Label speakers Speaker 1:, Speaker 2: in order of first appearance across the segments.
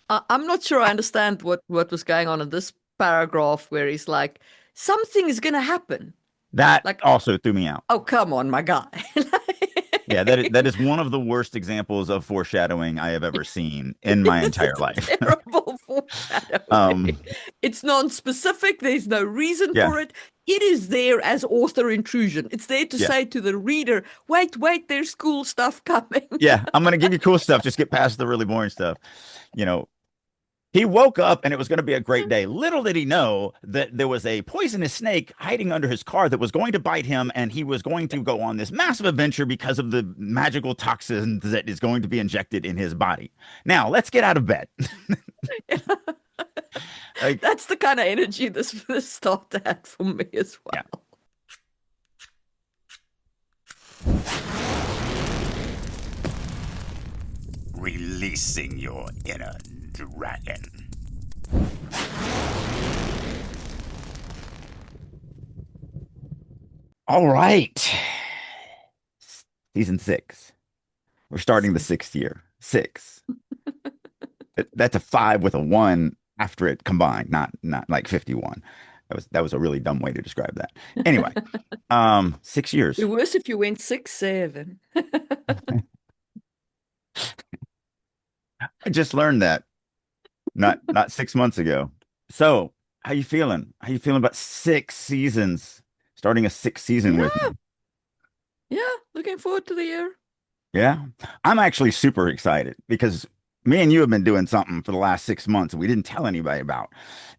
Speaker 1: I'm not sure I understand what was going on in this paragraph where he's like, something is going to happen.
Speaker 2: That
Speaker 1: Like,
Speaker 2: also threw me out.
Speaker 1: oh, come on, my guy.
Speaker 2: Yeah, that is one of the worst examples of foreshadowing I have ever seen in my
Speaker 1: This
Speaker 2: entire
Speaker 1: is
Speaker 2: life.
Speaker 1: terrible foreshadowing.
Speaker 2: Um,
Speaker 1: It's non-specific. There's no reason
Speaker 2: yeah,
Speaker 1: for it. It is there as author intrusion. It's there to
Speaker 2: yeah,
Speaker 1: say to the reader, wait, wait, there's cool stuff coming.
Speaker 2: yeah. I'm gonna give you cool stuff. Just get past the really boring stuff. You know, he woke up and it was going to be a great day. Little did he know that there was a poisonous snake hiding under his car that was going to bite him, and he was going to go on this massive adventure because of the magical toxins that is going to be injected in his body. Now, let's get out of bed. Like,
Speaker 1: That's the kind of energy this started had for me as
Speaker 2: yeah.
Speaker 1: well.
Speaker 2: Releasing your inner dragon. All right. Season six. We're starting the sixth year. Six. That's a five with a one after it combined, not like 51. That was a really dumb way to describe that. Anyway, 6 years.
Speaker 1: It worse if you went 6, 7.
Speaker 2: I just learned that not 6 months ago. So, how you feeling? How you feeling about 6 seasons? Starting a sixth season with
Speaker 1: Yeah,
Speaker 2: me.
Speaker 1: yeah. Looking forward to the year.
Speaker 2: Yeah. I'm actually super excited because me and you have been doing something for the last 6 months we didn't tell anybody about.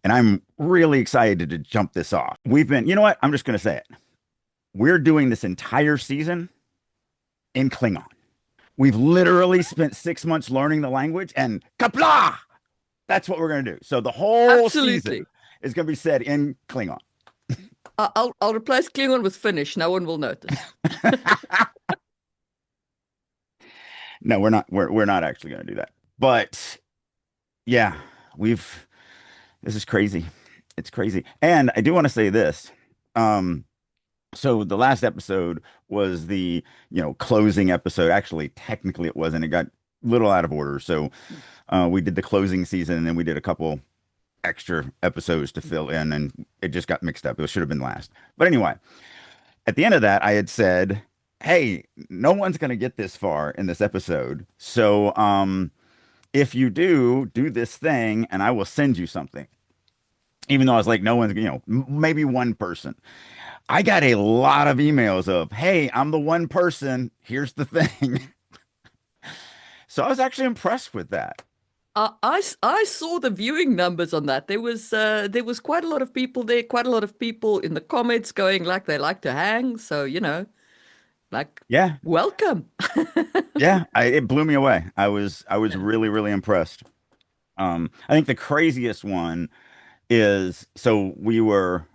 Speaker 2: And I'm really excited to jump this off. You know what? I'm just going to say it. We're doing this entire season in Klingon. We've literally spent 6 months learning the language and kapla! That's what we're going to do. So the whole season
Speaker 1: Absolutely.
Speaker 2: is going to be said in Klingon.
Speaker 1: I'll replace Klingon with Finnish. No one will notice.
Speaker 2: No, we're not actually going to do that. But yeah, we've this is crazy. It's crazy. And I do want to say this. Um, so the last episode was the, closing episode. Actually, technically it wasn't. It got a little out of order. So we did the closing season and then we did a couple extra episodes to fill in and it just got mixed up. It should have been last. But anyway, at the end of that, I had said, hey, no one's going to get this far in this episode. So if you do this thing and I will send you something. Even though I was like, no one's, maybe one person. I got a lot of emails of, hey, I'm the one person. Here's the thing. So I was actually impressed with that.
Speaker 1: I saw the viewing numbers on that. There was quite a lot of people there, quite a lot of people in the comments going like they like to hang. So, like
Speaker 2: Yeah.
Speaker 1: welcome.
Speaker 2: Yeah. It blew me away. I was really, really impressed. I think the craziest one is so we were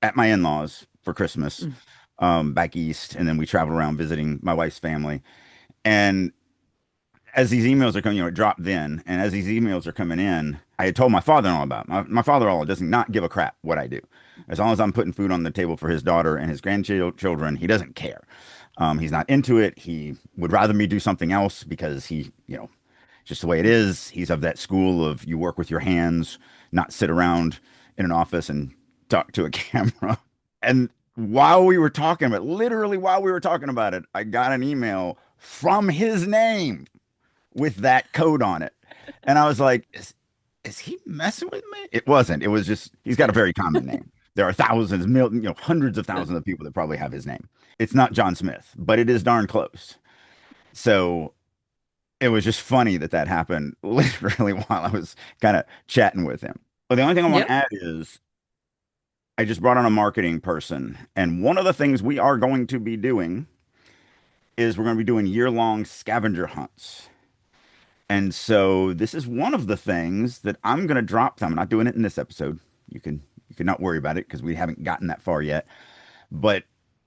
Speaker 2: at my in-laws for Christmas,
Speaker 1: Mm.
Speaker 2: back east, and then we traveled around visiting my wife's family. And as these emails are coming, it dropped then. And as these emails are coming in, I had told my father-in-law about it. My father-in-law does not give a crap what I do. As long as I'm putting food on the table for his daughter and his grandchildren, he doesn't care. He's not into it. He would rather me do something else because just the way it is. He's of that school of you work with your hands, not sit around in an office and talk to a camera. And literally while we were talking about it, I got an email from his name with that code on it. And I was like, is he messing with me? It wasn't. It was just, he's got a very common name. There are thousands, millions, hundreds of thousands of people that probably have his name. It's not John Smith, but it is darn close. So it was just funny that that happened literally while I was kind of chatting with him. But the only thing I want to
Speaker 1: Yep.
Speaker 2: add is I just brought on a marketing person. And one of the things we are going to be doing is we're going to be doing year-long scavenger hunts. And so this is one of the things that I'm going to drop. I'm not doing it in this episode. You can not worry about it because we haven't gotten that far yet. But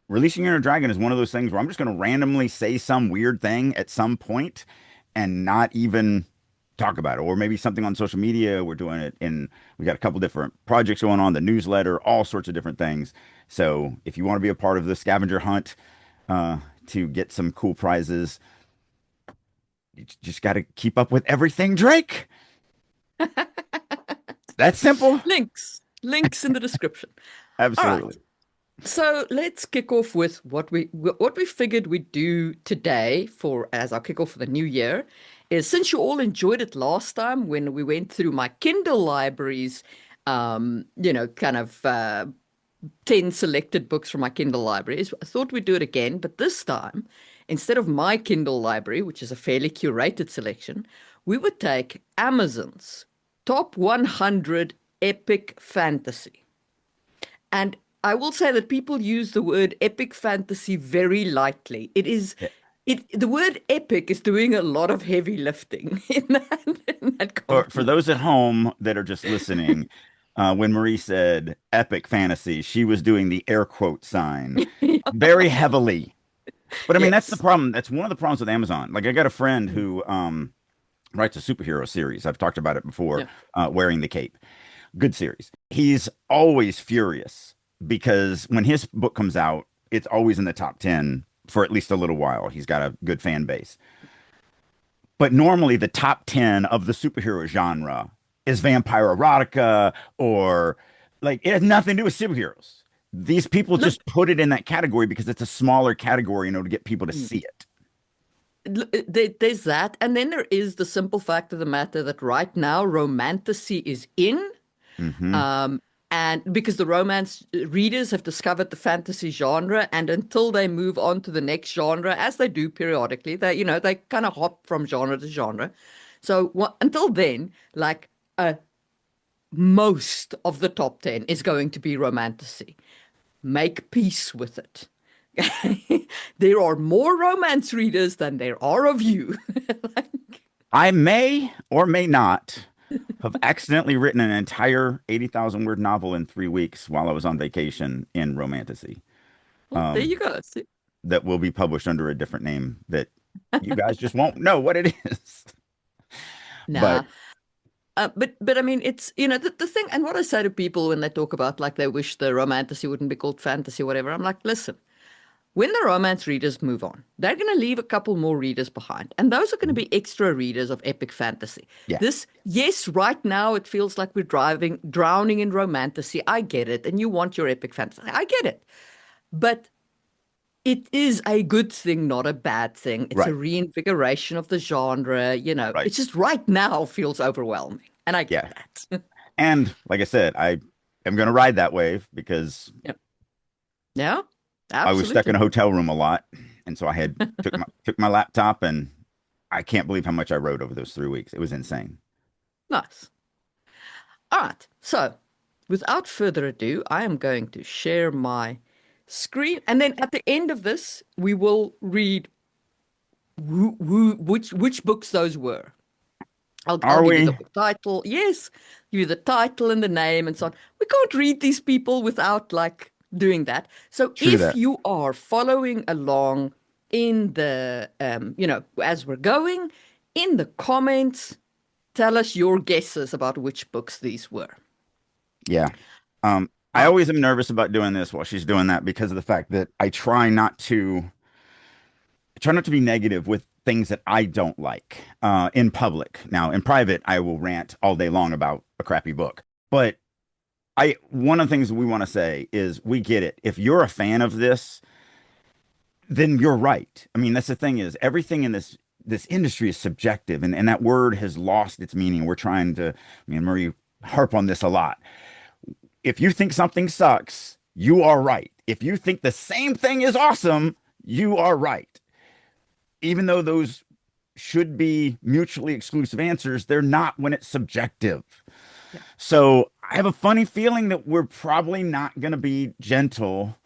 Speaker 2: releasing your inner dragon is one of those things where I'm just going to randomly say some weird thing at some point and not even talk about it. Or maybe something on social media. We're doing it we got a couple different projects going on, the newsletter, all sorts of different things. So if you want to be a part of the scavenger hunt to get some cool prizes, you just got to keep up with everything, Drake. That's simple.
Speaker 1: Links in the description. All right.
Speaker 2: Absolutely.
Speaker 1: So let's kick off with what we figured we'd do today for as our kickoff for the new year is since you all enjoyed it last time when we went through my Kindle libraries, kind of 10 selected books from my Kindle libraries. I thought we'd do it again, but this time, instead of my Kindle library, which is a fairly curated selection, we would take Amazon's top 100 epic fantasy. And I will say that people use the word epic fantasy very lightly. The word epic is doing a lot of heavy lifting in that
Speaker 2: For
Speaker 1: compliment.
Speaker 2: those at home that are just listening, when Marie said epic fantasy, she was doing the air quote sign very heavily. But I mean, that's the
Speaker 1: Yes.
Speaker 2: problem. That's one of the problems with Amazon. Like, I got a friend who writes a superhero series. I've talked about it before,
Speaker 1: Yeah.
Speaker 2: Wearing the Cape. Good series. He's always furious because when his book comes out, it's always in the top 10 for at least a little while. He's got a good fan base. But normally the top 10 of the superhero genre is vampire erotica or like it has nothing to do with superheroes. These people
Speaker 1: Look,
Speaker 2: just put it in that category because it's a smaller category in order to get people to see it.
Speaker 1: there's that. And then there is the simple fact of the matter that right now romantasy is in.
Speaker 2: Hmm.
Speaker 1: Um, and because the romance readers have discovered the fantasy genre, and until they move on to the next genre, as they do periodically, they kind of hop from genre to genre. So until then, like most of the top 10 is going to be romantasy. Make peace with it. There are more romance readers than there are of you.
Speaker 2: I may or may not have accidentally written an entire 80,000 word novel in 3 weeks while I was on vacation in Romantasy.
Speaker 1: Well, there
Speaker 2: Um,
Speaker 1: you go. See?
Speaker 2: that will be published under a different name that you guys just won't know what it is. But
Speaker 1: Nah. But I mean, it's the thing, and what I say to people when they talk about like they wish the romantasy wouldn't be called fantasy, whatever. I'm like, listen, when the romance readers move on, they're going to leave a couple more readers behind, and those are going to be extra readers of epic fantasy.
Speaker 2: yeah,
Speaker 1: Yes, right now it feels like we're drowning in romantasy. I get it, and you want your epic fantasy. I get it, but it is a good thing, not a bad thing. It's a
Speaker 2: right,
Speaker 1: reinvigoration of the genre.
Speaker 2: right.
Speaker 1: It's just right now feels overwhelming, and I get
Speaker 2: Yeah.
Speaker 1: that.
Speaker 2: And like I said, I am going to ride that wave because
Speaker 1: Yeah. Yeah,
Speaker 2: I was stuck in
Speaker 1: absolutely.
Speaker 2: a hotel room a lot. And so I had took my laptop and I can't believe how much I wrote over those 3 weeks. It was insane.
Speaker 1: Nice. All right. So, without further ado, I am going to share my screen, and then at the end of this, we will read which books those were. I'll
Speaker 2: Are
Speaker 1: give you the
Speaker 2: we?
Speaker 1: book title. Yes, give you the title and the name and so on. We can't read these people without like doing that. So
Speaker 2: True
Speaker 1: if
Speaker 2: that.
Speaker 1: you are following along in the as we're going in the comments, tell us your guesses about which books these were.
Speaker 2: Yeah. I
Speaker 1: All
Speaker 2: always am nervous about doing this while she's doing that because of the fact that I try not to be negative with things that I don't like in public. Now, in private, I will rant all day long about a crappy book. But I one of the things we want to say is we get it. If you're a fan of this, then you're right. I mean, that's the thing is everything in this industry is subjective and that word has lost its meaning. We're trying to, me and Marie harp on this a lot. If you think something sucks, you are right. If you think the same thing is awesome, you are right. Even though those should be mutually exclusive answers, they're not when it's subjective.
Speaker 1: right.
Speaker 2: So I have a funny feeling that we're probably not going to be gentle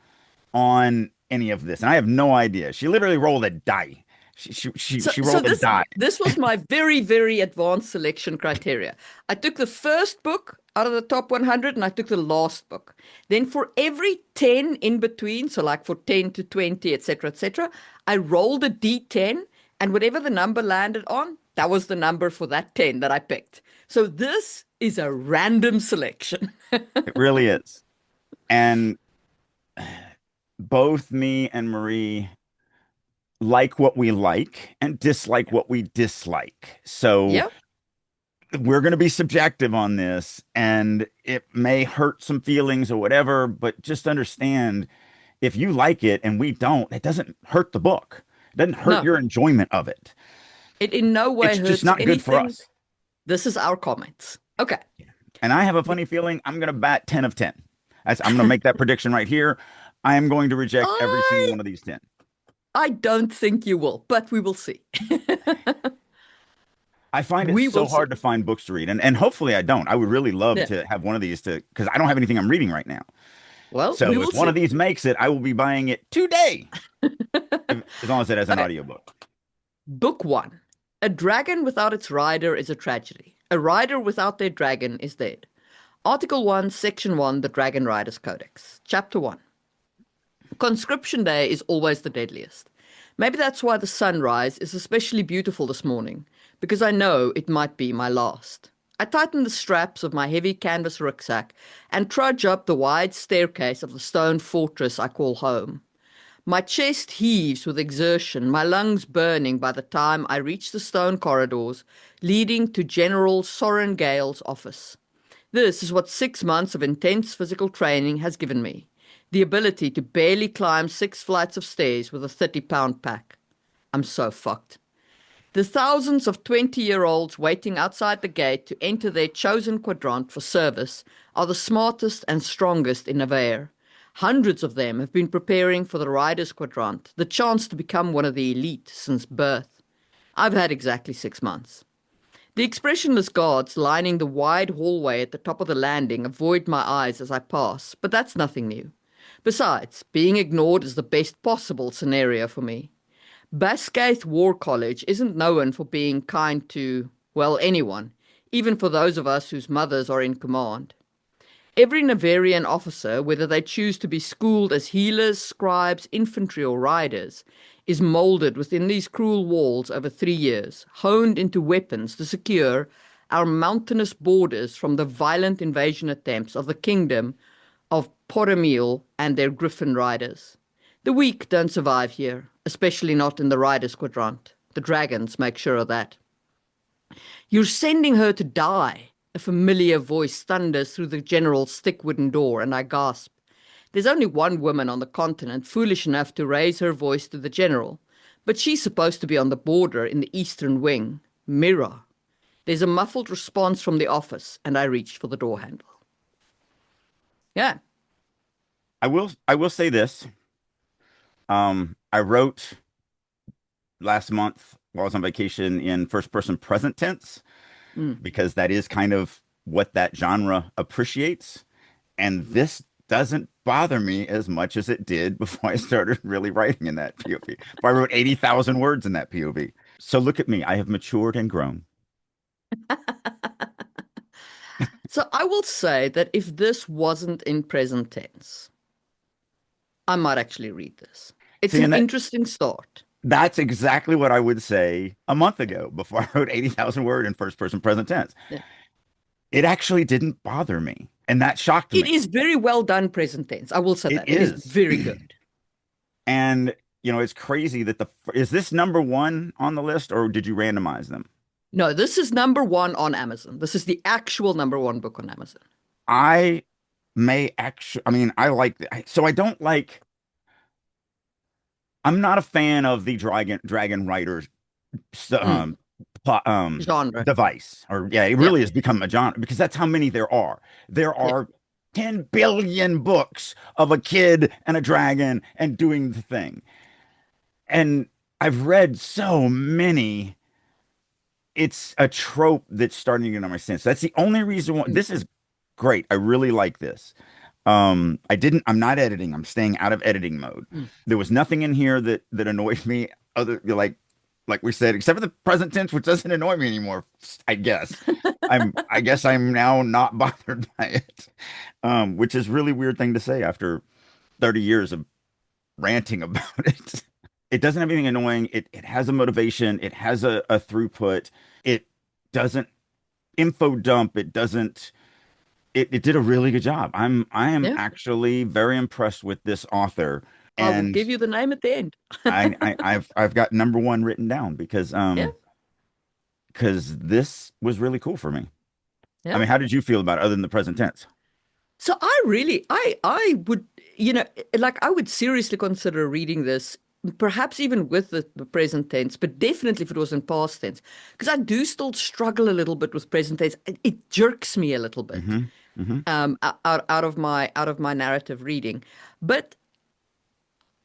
Speaker 2: on any of this. And I have no idea. She literally rolled a die.
Speaker 1: So,
Speaker 2: She
Speaker 1: so
Speaker 2: rolled a
Speaker 1: this
Speaker 2: die.
Speaker 1: this was my very, very advanced selection criteria. I took the first book out of the top 100 and I took the last book. Then for every 10 in between, so like for 10 to 20, etc., I rolled a D10 and whatever the number landed on, that was the number for that 10 that I picked. So this is a random selection.
Speaker 2: It really is. And both me and Marie like what we like and dislike what we dislike. So
Speaker 1: Yeah.
Speaker 2: we're going to be subjective on this, and it may hurt some feelings or whatever, but just understand if you like it and we don't, it doesn't hurt the book. It doesn't hurt
Speaker 1: No,
Speaker 2: your enjoyment of it.
Speaker 1: it in no way
Speaker 2: It's just
Speaker 1: hurts
Speaker 2: not good for
Speaker 1: anything.
Speaker 2: us.
Speaker 1: This is our comments. Okay.
Speaker 2: And I have a
Speaker 1: The-
Speaker 2: funny feeling I'm going to bat 10 of 10. I'm going to make that prediction right here. I am going to reject every single
Speaker 1: I
Speaker 2: one of these 10.
Speaker 1: I don't think you will, but we will see.
Speaker 2: I find it
Speaker 1: We
Speaker 2: so
Speaker 1: will see.
Speaker 2: hard to find books to read, and hopefully I don't. I would really love
Speaker 1: Yeah.
Speaker 2: to have one of these to because I don't have anything I'm reading right now.
Speaker 1: Well, we
Speaker 2: So
Speaker 1: will
Speaker 2: if one of
Speaker 1: see.
Speaker 2: these makes it, I will be buying it today, as long as it has an
Speaker 1: Okay.
Speaker 2: audiobook.
Speaker 1: Book one. A dragon without its rider is a tragedy. A rider without their dragon is dead. Article 1, Section 1, the Dragon Riders Codex. Chapter 1. Conscription Day is always the deadliest. Maybe that's why the sunrise is especially beautiful this morning, because I know it might be my last. I tighten the straps of my heavy canvas rucksack and trudge up the wide staircase of the stone fortress I call home. My chest heaves with exertion, my lungs burning by the time I reach the stone corridors leading to General Soren Gale's office. This is what 6 months of intense physical training has given me: the ability to barely climb 6 flights of stairs with a 30-pound pack. I'm so fucked. The thousands of 20-year-olds waiting outside the gate to enter their chosen quadrant for service are the smartest and strongest in Navarre. Hundreds of them have been preparing for the Riders Quadrant, the chance to become one of the elite, since birth. I've had exactly 6 months. The expressionless guards lining the wide hallway at the top of the landing avoid my eyes as I pass, but that's nothing new. Besides, being ignored is the best possible scenario for me. Bascaith War College isn't known for being kind to, well, anyone, even for those of us whose mothers are in command. Every Navarian officer, whether they choose to be schooled as healers, scribes, infantry, or riders, is moulded within these cruel walls over 3 years, honed into weapons to secure our mountainous borders from the violent invasion attempts of the kingdom of Poromil and their griffin riders. The weak don't survive here, especially not in the riders' quadrant. The dragons make sure of that. You're sending her to die. A familiar voice thunders through the general's thick wooden door, and I gasp. There's only one woman on the continent foolish enough to raise her voice to the general, but she's supposed to be on the border in the eastern wing. Mira. There's a muffled response from the office, and I reach for the door handle. Yeah.
Speaker 2: I will say this. I wrote last month while I was on vacation in first person present tense
Speaker 1: Mm.
Speaker 2: because that is kind of what that genre appreciates. And this doesn't bother me as much as it did before I started really writing in that POV. Before I wrote 80,000 words in that POV. So look at me. I have matured and grown.
Speaker 1: So I will say that if this wasn't in present tense, I might actually read this. It's
Speaker 2: See,
Speaker 1: an
Speaker 2: and
Speaker 1: interesting start.
Speaker 2: that's exactly what I would say a month ago before I wrote 80,000 word in first person present tense.
Speaker 1: Yeah.
Speaker 2: It actually didn't bother me. And that shocked
Speaker 1: It
Speaker 2: me.
Speaker 1: is very well done present tense. I will say
Speaker 2: It
Speaker 1: that. It is
Speaker 2: is.
Speaker 1: very good.
Speaker 2: And, it's crazy that is this number one on the list or did you randomize them?
Speaker 1: No, this is number one on Amazon. This is the actual number one book on Amazon.
Speaker 2: I may actually, I mean, so I don't like, I'm not a fan of the Dragon Riders
Speaker 1: Mm,
Speaker 2: um, plot,
Speaker 1: genre.
Speaker 2: device, or yeah, it
Speaker 1: Yeah.
Speaker 2: really has become a genre because that's how many there are. There
Speaker 1: Yeah.
Speaker 2: are 10 billion books of a kid and a dragon and doing the thing. And I've read so many, it's a trope that's starting to get on my sense. That's the only reason why
Speaker 1: Mm,
Speaker 2: this is great. I really like this. I'm not editing. I'm staying out of editing mode.
Speaker 1: mm.
Speaker 2: There was nothing in here that annoyed me other like we said, except for the present tense, which doesn't annoy me anymore, I guess. I guess I'm now not bothered by it. Which is really weird thing to say after 30 years of ranting about it. It doesn't have anything annoying. It has a motivation, it has a throughput. It doesn't info dump, it doesn't it did a really good job. I am
Speaker 1: Yeah.
Speaker 2: actually very impressed with this author,
Speaker 1: I will
Speaker 2: and
Speaker 1: give you the name at the end.
Speaker 2: I've got number one written down because
Speaker 1: Yeah.
Speaker 2: because this was really cool for me. I
Speaker 1: Yeah.
Speaker 2: mean, how did you feel about it other than the present tense?
Speaker 1: So I would, like I would seriously consider reading this, perhaps even with the present tense, but definitely if it was in past tense, because I do still struggle a little bit with present tense. It jerks me a little bit
Speaker 2: Hmm. Hmm.
Speaker 1: out of my narrative reading, but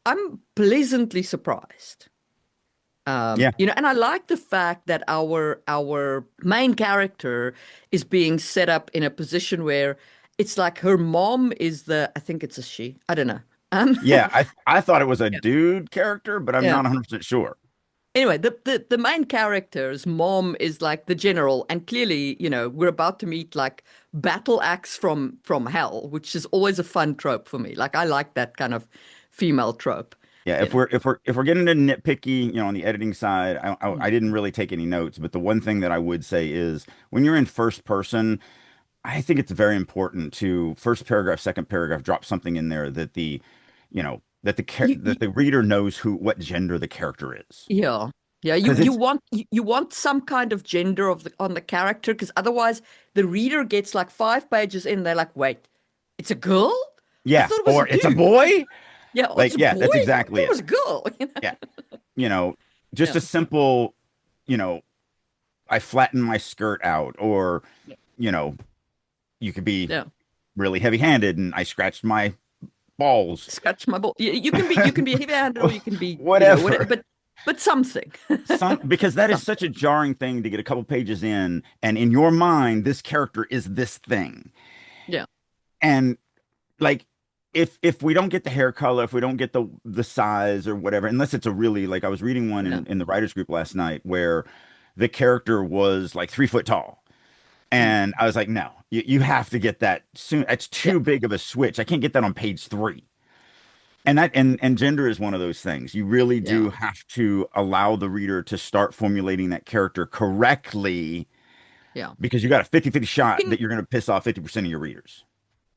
Speaker 1: I'm pleasantly surprised.
Speaker 2: Yeah.
Speaker 1: And I like the fact that our main character is being set up in a position where it's like her mom is I think it's a she. I don't know. Um,
Speaker 2: Yeah. I thought it was a
Speaker 1: yeah.
Speaker 2: dude character, but I'm
Speaker 1: Yeah.
Speaker 2: not 100% sure.
Speaker 1: Anyway, the main character's mom is like the general, and clearly, we're about to meet like battle axe from hell, which is always a fun trope for me. Like I like that kind of female trope,
Speaker 2: Yeah,
Speaker 1: you know.
Speaker 2: if we're getting into nitpicky, on the editing side, I
Speaker 1: Mm.
Speaker 2: didn't really take any notes, but the one thing that I would say is when you're in first person, I think it's very important to first paragraph, second paragraph, drop something in there that
Speaker 1: You,
Speaker 2: that the reader knows what gender the character is.
Speaker 1: Yeah. Yeah, you
Speaker 2: Because
Speaker 1: you
Speaker 2: it's
Speaker 1: want you want some kind of gender on the character because otherwise the reader gets like 5 pages in, they're like, wait, it's a girl? I
Speaker 2: yeah,
Speaker 1: thought it was a
Speaker 2: or it's a
Speaker 1: dude.
Speaker 2: boy.
Speaker 1: Yeah, oh,
Speaker 2: Like,
Speaker 1: it's a
Speaker 2: yeah,
Speaker 1: boy?
Speaker 2: that's
Speaker 1: I
Speaker 2: exactly
Speaker 1: thought it
Speaker 2: it.
Speaker 1: was a girl.
Speaker 2: Yeah. You know, just
Speaker 1: Yeah.
Speaker 2: a simple, you know, I flattened my skirt out, or,
Speaker 1: Yeah.
Speaker 2: you know, you could be
Speaker 1: Yeah.
Speaker 2: really heavy-handed and I scratched my balls.
Speaker 1: Scratch my ball. You can be heavy-handed or you can be, whatever,
Speaker 2: Whatever.
Speaker 1: but something.
Speaker 2: Because that is such
Speaker 1: Something.
Speaker 2: a jarring thing to get a couple pages in, and in your mind, this character is this thing.
Speaker 1: Yeah.
Speaker 2: And like if we don't get the hair color, if we don't get the size or whatever, unless it's a really like I was reading one
Speaker 1: Yeah.
Speaker 2: in the writers group last night where the character was like 3 foot tall.
Speaker 1: Mm.
Speaker 2: And I was like, no, you have to get that soon. It's
Speaker 1: Yeah.
Speaker 2: too big of a switch. I can't get that on page 3. And gender is one of those things. You really
Speaker 1: Yeah.
Speaker 2: do have to allow the reader to start formulating that character correctly
Speaker 1: Yeah.
Speaker 2: because you got a 50-50 shot
Speaker 1: You
Speaker 2: that
Speaker 1: can
Speaker 2: you're going to piss off 50% of your readers.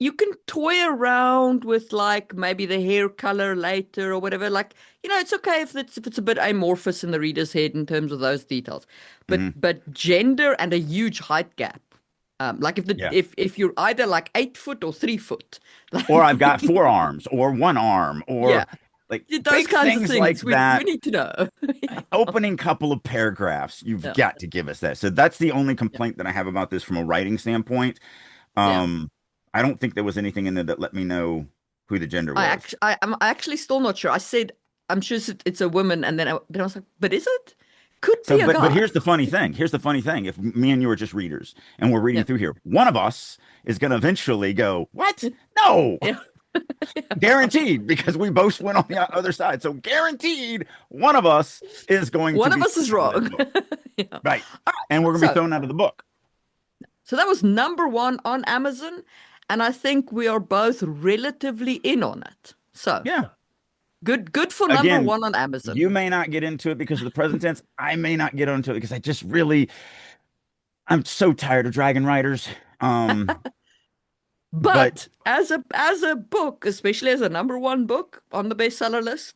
Speaker 1: you can toy around with like maybe the hair color later or whatever. Like, it's okay if it's a bit amorphous in the reader's head in terms of those details. But
Speaker 2: Hmm.
Speaker 1: but gender and a huge height gap. Like if the
Speaker 2: Yeah.
Speaker 1: if you're either like 8 foot or 3 foot,
Speaker 2: Or
Speaker 1: like
Speaker 2: I've got 4 arms or 1 arm
Speaker 1: yeah,
Speaker 2: or like
Speaker 1: those
Speaker 2: big
Speaker 1: kinds of
Speaker 2: things like
Speaker 1: things we
Speaker 2: that.
Speaker 1: need to know.
Speaker 2: Opening couple of paragraphs, you've
Speaker 1: Yeah,
Speaker 2: got to give us that. So that's the only
Speaker 1: yeah,
Speaker 2: complaint that I have about this from a writing standpoint.
Speaker 1: yeah.
Speaker 2: Um, I don't think there was anything in there that let me know who the gender was.
Speaker 1: I'm actually still not sure. I said I'm sure it's a woman, and then I was like, but is it? Could
Speaker 2: So,
Speaker 1: be a
Speaker 2: but
Speaker 1: guy.
Speaker 2: here's the funny thing. Here's the funny thing. If me and you are just readers and we're reading
Speaker 1: Yeah,
Speaker 2: through here, one of us is going to eventually go, "What? No,
Speaker 1: yeah.
Speaker 2: guaranteed," because we both went on the other side. So guaranteed, one of us is going to
Speaker 1: One of
Speaker 2: be
Speaker 1: us is
Speaker 2: thrown out of this
Speaker 1: wrong.
Speaker 2: book,
Speaker 1: Yeah.
Speaker 2: right?
Speaker 1: All
Speaker 2: And we're
Speaker 1: right.
Speaker 2: going to be
Speaker 1: So,
Speaker 2: thrown out of the book.
Speaker 1: so that was number one on Amazon, and I think we are both relatively in on it. So
Speaker 2: Yeah.
Speaker 1: good for number
Speaker 2: Again,
Speaker 1: one on Amazon.
Speaker 2: you may not get into it because of the present tense. I may not get into it because I'm so tired of dragon riders. Um, but
Speaker 1: But as a book, especially as a number one book on the bestseller list,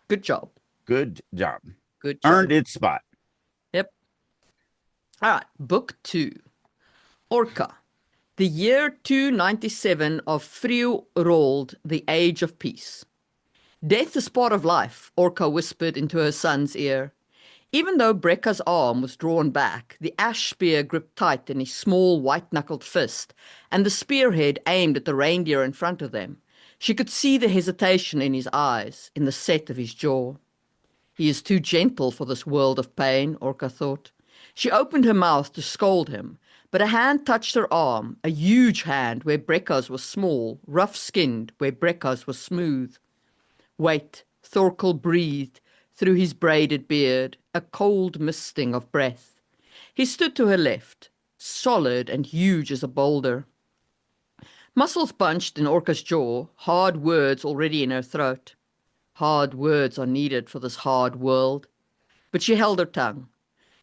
Speaker 1: good job.
Speaker 2: good job.
Speaker 1: Good
Speaker 2: Earned
Speaker 1: job.
Speaker 2: its spot.
Speaker 1: Yep. All right. Book two. Orca. The year 297 of Frührold, the Age of Peace. Death is part of life, Orca whispered into her son's ear. Even though Brekka's arm was drawn back, the ash spear gripped tight in his small white-knuckled fist, and the spearhead aimed at the reindeer in front of them. She could see the hesitation in his eyes, in the set of his jaw. He is too gentle for this world of pain, Orca thought. She opened her mouth to scold him, but a hand touched her arm, a huge hand where Brekka's was small, rough-skinned where Brekka's was smooth. Wait, Thorkel breathed through his braided beard, a cold misting of breath. He stood to her left, solid and huge as a boulder. Muscles bunched in Orca's jaw, hard words already in her throat. Hard words are needed for this hard world. But she held her tongue.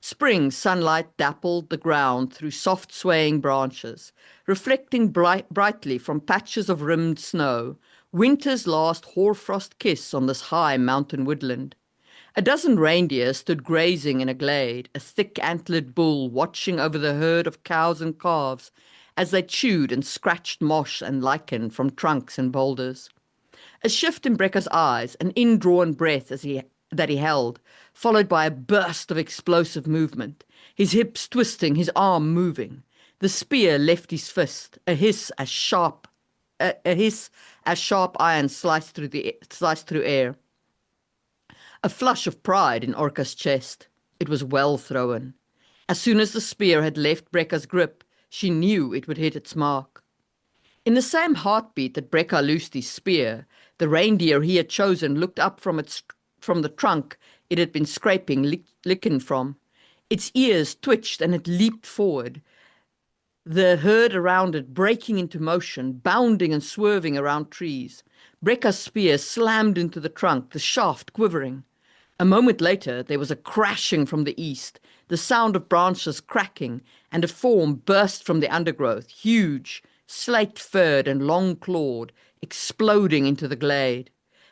Speaker 1: Spring sunlight dappled the ground through soft swaying branches, reflecting brightly from patches of rimmed snow, winter's last hoarfrost kiss on this high mountain woodland. A dozen reindeer stood grazing in a glade, a thick antlered bull watching over the herd of cows and calves as they chewed and scratched moss and lichen from trunks and boulders. A shift in Brecker's eyes, an indrawn breath that he held, followed by a burst of explosive movement, his hips twisting, his arm moving. The spear left his fist, a hiss as sharp iron sliced through air. A flush of pride in Orca's chest. It was well thrown. As soon as the spear had left Brecca's grip, she knew it would hit its mark. In the same heartbeat that Brecca loosed his spear, the reindeer he had chosen looked up from the trunk it had been scraping lichen from. Its ears twitched and it leaped forward, the herd around it breaking into motion, bounding and swerving around trees. Brecca's spear slammed into the trunk, the shaft quivering. A moment later, there was a crashing from the east, the sound of branches cracking, and a form burst from the undergrowth, huge, slate-furred and long-clawed, exploding into the glade.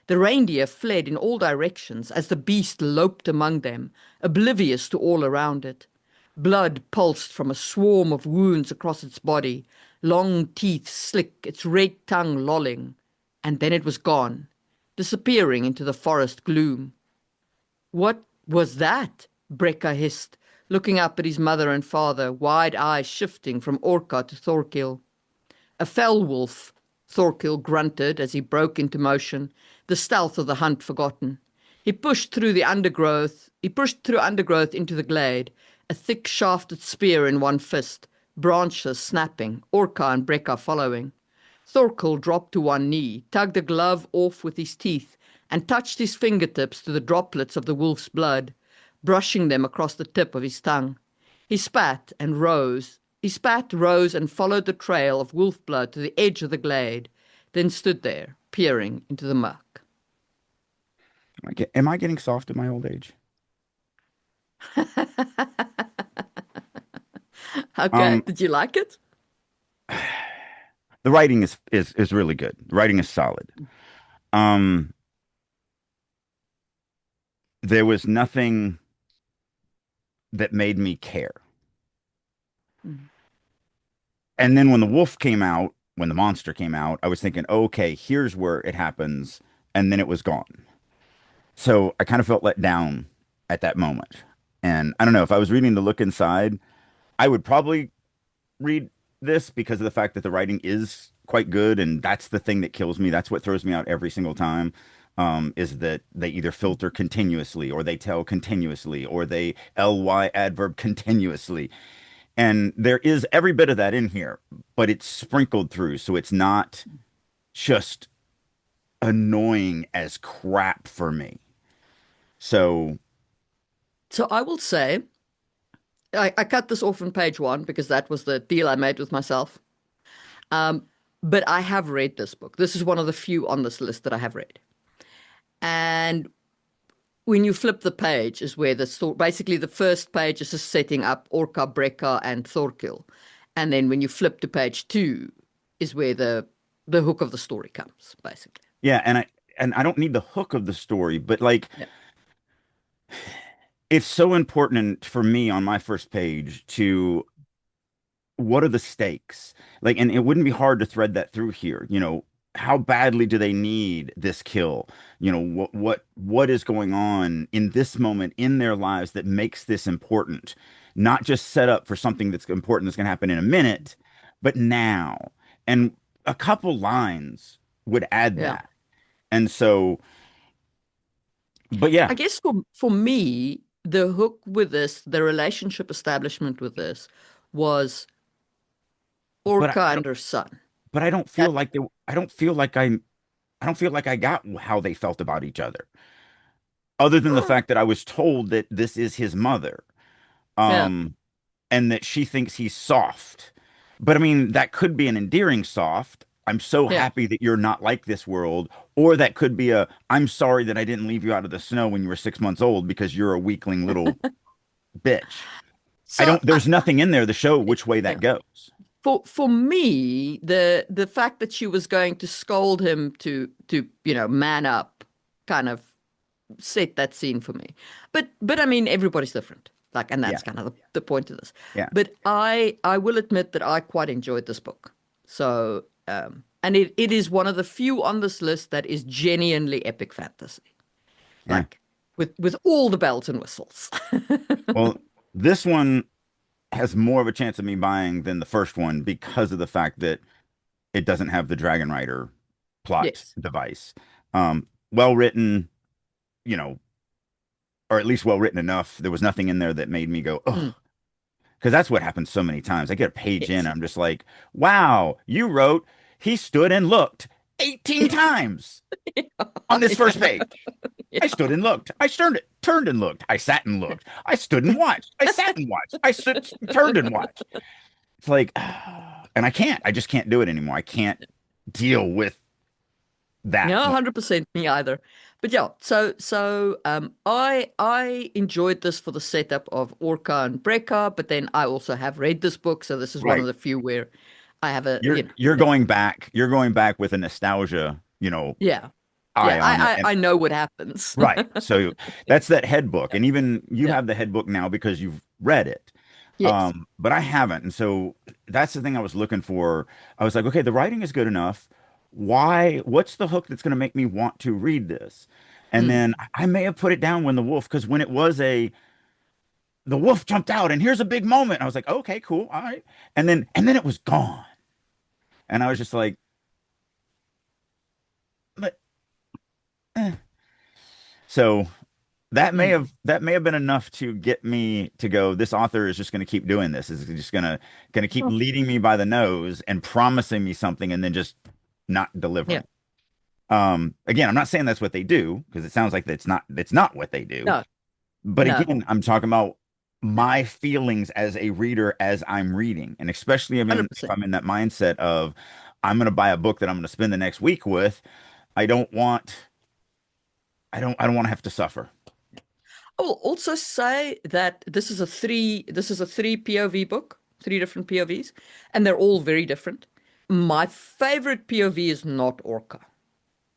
Speaker 1: The reindeer fled in all directions as the beast loped among them, oblivious to all around it. Blood pulsed from a swarm of wounds across its body, long teeth slick, its red tongue lolling. And then it was gone, disappearing into the forest gloom. What was that? Brecka hissed, looking up at his mother and father, wide eyes shifting from Orca to Thorkill. A fell wolf, Thorkill grunted as he broke into motion, the stealth of the hunt forgotten. He pushed through undergrowth into the glade, a thick shafted spear in one fist, branches snapping, Orca and Brecka following. Thorkel dropped to one knee, tugged a glove off with his teeth, and touched his fingertips to the droplets of the wolf's blood, brushing them across the tip of his tongue. He spat and rose. He spat, rose, and followed the trail of wolf blood to the edge of the glade, then stood there, peering into the muck.
Speaker 2: Am I getting soft in my old age?
Speaker 1: Okay,
Speaker 2: Um,
Speaker 1: did you like it?
Speaker 2: the writing is really good. The writing is solid. Um, there was nothing that made me care.
Speaker 1: Mm.
Speaker 2: And then when the wolf came out, when the monster came out, I was thinking, okay, here's where it happens, and then it was gone. So I kind of felt let down at that moment. And I don't know if I was reading The Look Inside, I would probably read this because of the fact that the writing is quite good, and that's the thing that kills me. That's what throws me out every single time. Is that they either filter continuously, or they tell continuously, or they ly adverb continuously, and there is every bit of that in here, but it's sprinkled through, so it's not just annoying as crap for me. So
Speaker 1: So I will say, I cut this off on page one because that was the deal I made with myself. Um, but I have read this book. This is one of the few on this list that I have read. And when you flip the page is where the story, basically the first page is just setting up Orca, Brecca, and Thorkill. And then when you flip to page two is where the hook of the story comes, basically.
Speaker 2: yeah, and I don't need the hook of the story, but like
Speaker 1: Yeah.
Speaker 2: it's so important for me on my first page to what are the stakes? Like, and it wouldn't be hard to thread that through here. How badly do they need this kill? What is going on in this moment in their lives that makes this important? Not just set up for something that's important that's going to happen in a minute, but now. And a couple lines would add
Speaker 1: Yeah.
Speaker 2: that. And so, but yeah,
Speaker 1: I guess for me, the hook with this, the relationship establishment with this was
Speaker 2: but
Speaker 1: Orca
Speaker 2: I
Speaker 1: and
Speaker 2: don't,
Speaker 1: her son.
Speaker 2: but I don't feel
Speaker 1: That,
Speaker 2: like I don't feel like I got how they felt about each other, other than the fact that I was told that this is his mother,
Speaker 1: yeah,
Speaker 2: um, and that she thinks he's soft. But I mean, that could be an endearing soft. I'm so
Speaker 1: yeah.
Speaker 2: happy that you're not like this world. Or that could be I'm sorry that I didn't leave you out of the snow when you were 6 months old because you're a weakling little bitch.
Speaker 1: So
Speaker 2: There's nothing in there to show which way
Speaker 1: yeah.
Speaker 2: that goes.
Speaker 1: For me, the fact that she was going to scold him to man up, kind of set that scene for me. But I mean, everybody's different. Like, and
Speaker 2: Yeah,
Speaker 1: that's kind of the point of this.
Speaker 2: yeah,
Speaker 1: But I will admit that I quite enjoyed this book. So and it is one of the few on this list that is genuinely epic fantasy.
Speaker 2: yeah.
Speaker 1: Like with all the bells and whistles.
Speaker 2: Well, this one has more of a chance of me buying than the first one because of the fact that it doesn't have the Dragon Rider plot
Speaker 1: Yes.
Speaker 2: device. Well written, you know, or at least well written enough. There was nothing in there that made me go,
Speaker 1: Mm,
Speaker 2: oh, because that's what happens so many times. I get a page in,
Speaker 1: yes.
Speaker 2: I'm just like, wow, you wrote, he stood and looked 18 times on this first
Speaker 1: Yeah.
Speaker 2: page.
Speaker 1: Yeah.
Speaker 2: I stood and looked. I turned and looked. I sat and looked. I stood and watched. I sat and watched. I stood, turned and watched. It's like, and I can't. I just can't do it anymore. I can't deal with that.
Speaker 1: Yeah, 100% me either. But yeah, I enjoyed this for the setup of Orca and Brekka, but then I also have read this book, so this is one of
Speaker 2: Right.
Speaker 1: the few where I have a,
Speaker 2: You're going back. You're going back with a nostalgia,
Speaker 1: yeah. Yeah,
Speaker 2: eye on it. And
Speaker 1: I know what happens.
Speaker 2: right. So that's that head book.
Speaker 1: Yeah.
Speaker 2: And even you
Speaker 1: Yeah.
Speaker 2: have the head book now because you've read it.
Speaker 1: Yes.
Speaker 2: But I haven't. And so that's the thing I was looking for. I was like, okay, the writing is good enough. What's the hook that's going to make me want to read this? And
Speaker 1: Mm.
Speaker 2: then I may have put it down when because when it was the wolf jumped out and here's a big moment. I was like, okay, cool. All right. And then it was gone. And I was just like, but, eh. So
Speaker 1: Mm.
Speaker 2: that may have been enough to get me to go, this author is just going to keep doing this. Is just going to keep
Speaker 1: Oh,
Speaker 2: leading me by the nose and promising me something and then just not
Speaker 1: yeah.
Speaker 2: delivering. Again, I'm not saying that's what they do because it sounds like that's not what they do.
Speaker 1: No,
Speaker 2: But
Speaker 1: no,
Speaker 2: again, I'm talking about my feelings as a reader as I'm reading, and especially if
Speaker 1: 100%.
Speaker 2: I'm in that mindset of I'm going to buy a book that I'm going to spend the next week with. I don't want I don't want to have to suffer.
Speaker 1: I will also say that this is a three POV book, three different POVs, and they're all very different. My favorite POV is not Orca.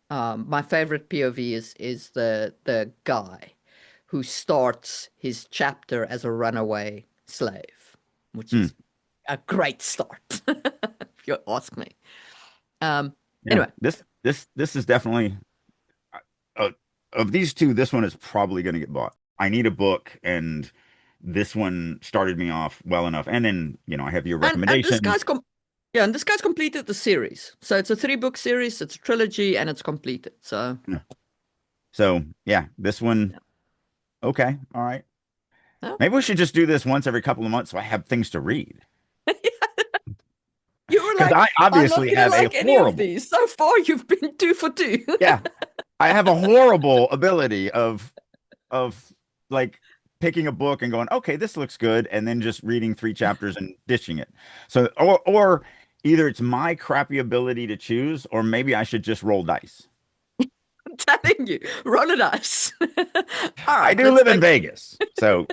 Speaker 1: My favorite POV is the guy who starts his chapter as a runaway slave, which
Speaker 2: Hmm.
Speaker 1: is a great start, if you ask me. Um,
Speaker 2: Yeah,
Speaker 1: anyway,
Speaker 2: this is definitely uh, of these two. This one is probably going to get bought. I need a book, and this one started me off well enough. And then I have your
Speaker 1: and this
Speaker 2: recommendation.
Speaker 1: guy's yeah, and this guy's completed the series, so it's a three-book series, it's a trilogy, and it's completed. So
Speaker 2: Yeah. So yeah, this one.
Speaker 1: yeah.
Speaker 2: Okay, all right.
Speaker 1: Yeah.
Speaker 2: Maybe we should just do this once every couple of months so I have things to read.
Speaker 1: You were
Speaker 2: Because
Speaker 1: like,
Speaker 2: I
Speaker 1: I'm not
Speaker 2: obviously
Speaker 1: gonna
Speaker 2: have a
Speaker 1: like any of
Speaker 2: horrible,
Speaker 1: these. So far, you've been two for two.
Speaker 2: yeah, I have a horrible ability of like picking a book and going, okay, this looks good, and then just reading three chapters and ditching it. So, or either it's my crappy ability to choose, or maybe I should just roll dice.
Speaker 1: I'm telling you, roll a dice. All
Speaker 2: I
Speaker 1: right,
Speaker 2: do live in Vegas, so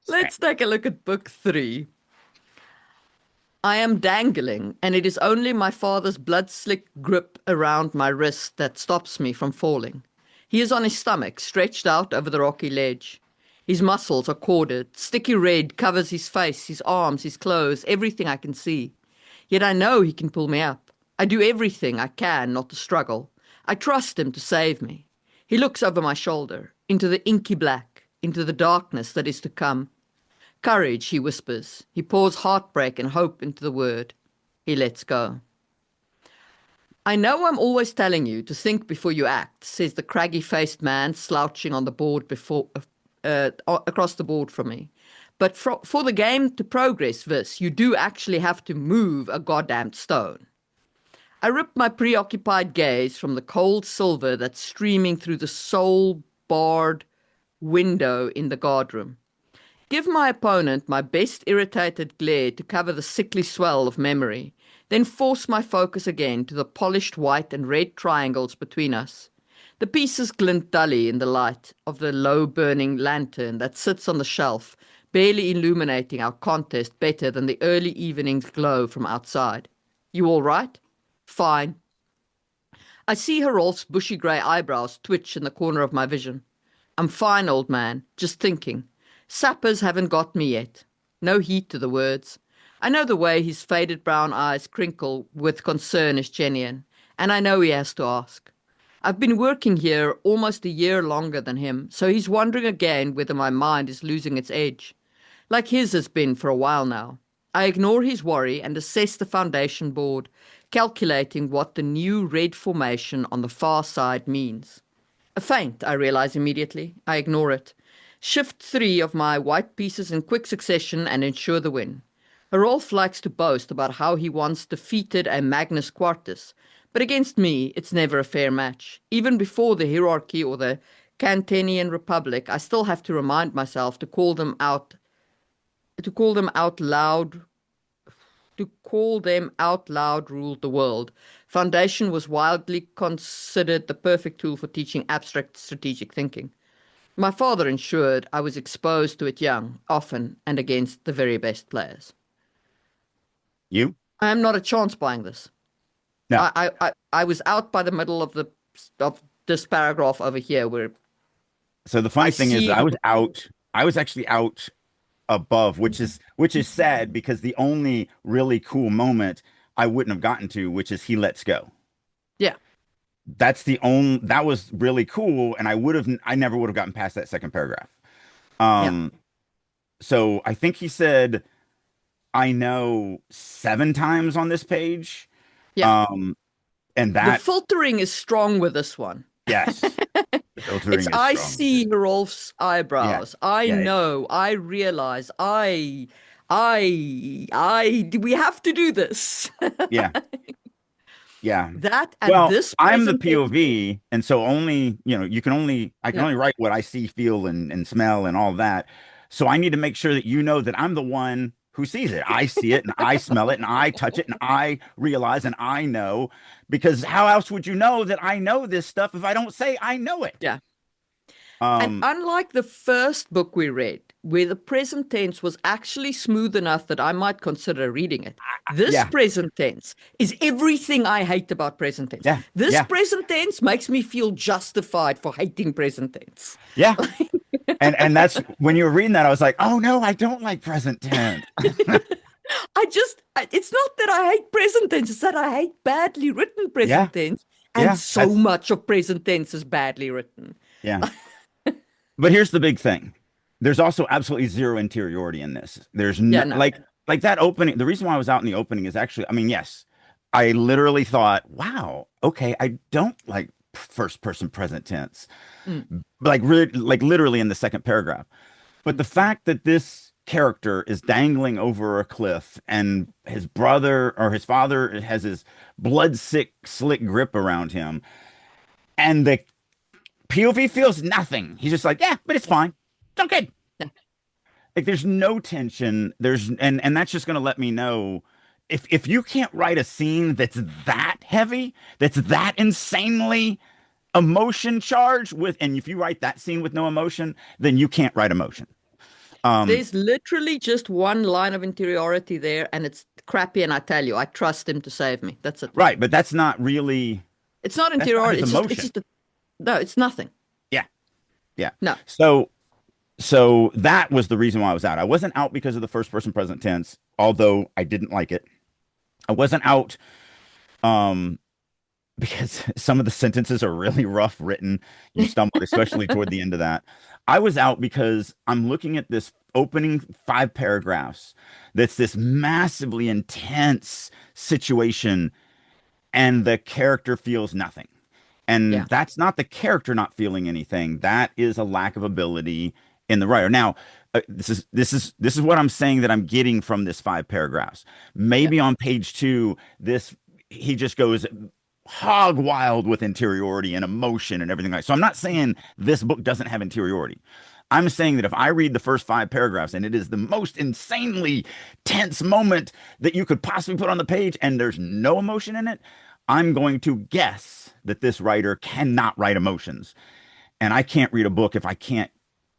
Speaker 1: let's take a look at book three. I am dangling, and it is only my father's blood-slick grip around my wrist that stops me from falling. He is on his stomach, stretched out over the rocky ledge. His muscles are corded. Sticky red covers his face, his arms, his clothes, everything I can see. Yet I know he can pull me up. I do everything I can not to struggle. I trust him to save me. He looks over my shoulder, into the inky black, into the darkness that is to come. Courage, he whispers. He pours heartbreak and hope into the word. He lets go. I know I'm always telling you to think before you act, says the craggy-faced man slouching on the board across the board from me. But for the game to progress this, you do actually have to move a goddamn stone. I rip my preoccupied gaze from the cold silver that's streaming through the soul-barred window in the guardroom. Give my opponent my best irritated glare to cover the sickly swell of memory, then force my focus again to the polished white and red triangles between us. The pieces glint dully in the light of the low-burning lantern that sits on the shelf, barely illuminating our contest better than the early evening's glow from outside. You all right? Fine. I see Herolf's bushy grey eyebrows twitch in the corner of my vision. I'm fine, old man, just thinking. Sappers haven't got me yet. No heat to the words. I know the way his faded brown eyes crinkle with concern is genuine, and I know he has to ask. I've been working here almost a year longer than him, so he's wondering again whether my mind is losing its edge, like his has been for a while now. I ignore his worry and assess the foundation board, calculating what the new red formation on the far side means. A feint, I realize immediately. I ignore it. Shift three of my white pieces in quick succession and ensure the win. Rolf likes to boast about how he once defeated a Magnus Quartus, but against me, it's never a fair match. Even before the hierarchy or the Cantanian Republic, I still have to remind myself to call them out loud, to call them out loud ruled the world. Foundation was widely considered the perfect tool for teaching abstract strategic thinking. My father ensured I was exposed to it young, often, and against the very best players.
Speaker 2: You?
Speaker 1: I am not a chance buying this.
Speaker 2: No.
Speaker 1: I was out by the middle of this paragraph over here where
Speaker 2: So the
Speaker 1: I
Speaker 2: funny thing is
Speaker 1: see
Speaker 2: that I
Speaker 1: her.
Speaker 2: was out. I was actually out above, which is sad because the only really cool moment I wouldn't have gotten to, which is he lets go.
Speaker 1: Yeah,
Speaker 2: That was really cool, and I never would have gotten past that second paragraph.
Speaker 1: yeah,
Speaker 2: Um, so I think he said I know 7 times on this page.
Speaker 1: yeah.
Speaker 2: Um, and
Speaker 1: The
Speaker 2: that,
Speaker 1: filtering is strong with this one.
Speaker 2: yes, the
Speaker 1: It's
Speaker 2: filtering is
Speaker 1: I
Speaker 2: strong.
Speaker 1: see Rolf's
Speaker 2: Yeah,
Speaker 1: eyebrows. I
Speaker 2: yeah,
Speaker 1: know. I realize. We have to do this.
Speaker 2: yeah, yeah.
Speaker 1: That and
Speaker 2: Well,
Speaker 1: this
Speaker 2: I'm the
Speaker 1: presentation.
Speaker 2: POV, and so only, I can
Speaker 1: Yeah,
Speaker 2: only write what I see, feel, and smell and all that. So I need to make sure that you know that I'm the one who sees it. I see it and I smell it and I touch it and I realize and I know, because how else would you know that I know this stuff if I don't say I know it?
Speaker 1: yeah. And
Speaker 2: Um,
Speaker 1: unlike the first book we read, where the present tense was actually smooth enough that I might consider reading it, this
Speaker 2: yeah,
Speaker 1: present tense is everything I hate about present tense.
Speaker 2: yeah,
Speaker 1: This
Speaker 2: yeah,
Speaker 1: present tense makes me feel justified for hating present tense.
Speaker 2: yeah. And that's when you were reading that, I was like, oh no, I don't like present tense.
Speaker 1: It's not that I hate present tense, it's that I hate badly written
Speaker 2: Yeah,
Speaker 1: present tense. And
Speaker 2: yeah,
Speaker 1: so much of present tense is badly written.
Speaker 2: yeah. But here's the big thing. There's also absolutely zero interiority in this. There's
Speaker 1: Yeah,
Speaker 2: no
Speaker 1: no.
Speaker 2: like that opening. The reason why I was out in the opening is actually, I mean, yes, I literally thought, wow, okay, I don't like first person present tense.
Speaker 1: Mm,
Speaker 2: Like really, like literally in the second paragraph. But
Speaker 1: mm.
Speaker 2: the fact that this character is dangling over a cliff and his brother or his father has his blood sick, slick grip around him, and the POV feels nothing. He's just like, yeah, but it's
Speaker 1: Yeah,
Speaker 2: fine. It's okay.
Speaker 1: yeah,
Speaker 2: Like there's no tension. And that's just gonna let me know if you can't write a scene that's that heavy, that's that insanely emotion charged with, and if you write that scene with no emotion, then you can't write emotion. Um,
Speaker 1: there's literally just one line of interiority there, and it's crappy. And I tell you, I trust him to save me. That's it.
Speaker 2: right, but that's not really
Speaker 1: It's not
Speaker 2: that's not
Speaker 1: interiority.
Speaker 2: his
Speaker 1: It's
Speaker 2: emotion.
Speaker 1: just no. It's nothing.
Speaker 2: Yeah, yeah.
Speaker 1: No.
Speaker 2: So so that was the reason why I was out. I wasn't out because of the first person present tense, although I didn't like it. I wasn't out um because some of the sentences are really rough written. You stumbled, especially toward the end of that. I was out because I'm looking at this opening 5 paragraphs that's this massively intense situation, and the character feels nothing. And
Speaker 1: Yeah.
Speaker 2: that's not the character not feeling anything. That is a lack of ability in the writer. Now, this is what I'm saying that I'm getting from this 5 paragraphs.
Speaker 1: Yeah.
Speaker 2: Maybe on page two, this he just goes hog wild with interiority and emotion and everything like. So I'm not saying this book doesn't have interiority. I'm saying that if I read the first 5 paragraphs and it is the most insanely tense moment that you could possibly put on the page and there's no emotion in it, I'm going to guess that this writer cannot write emotions. And I can't read a book if I can't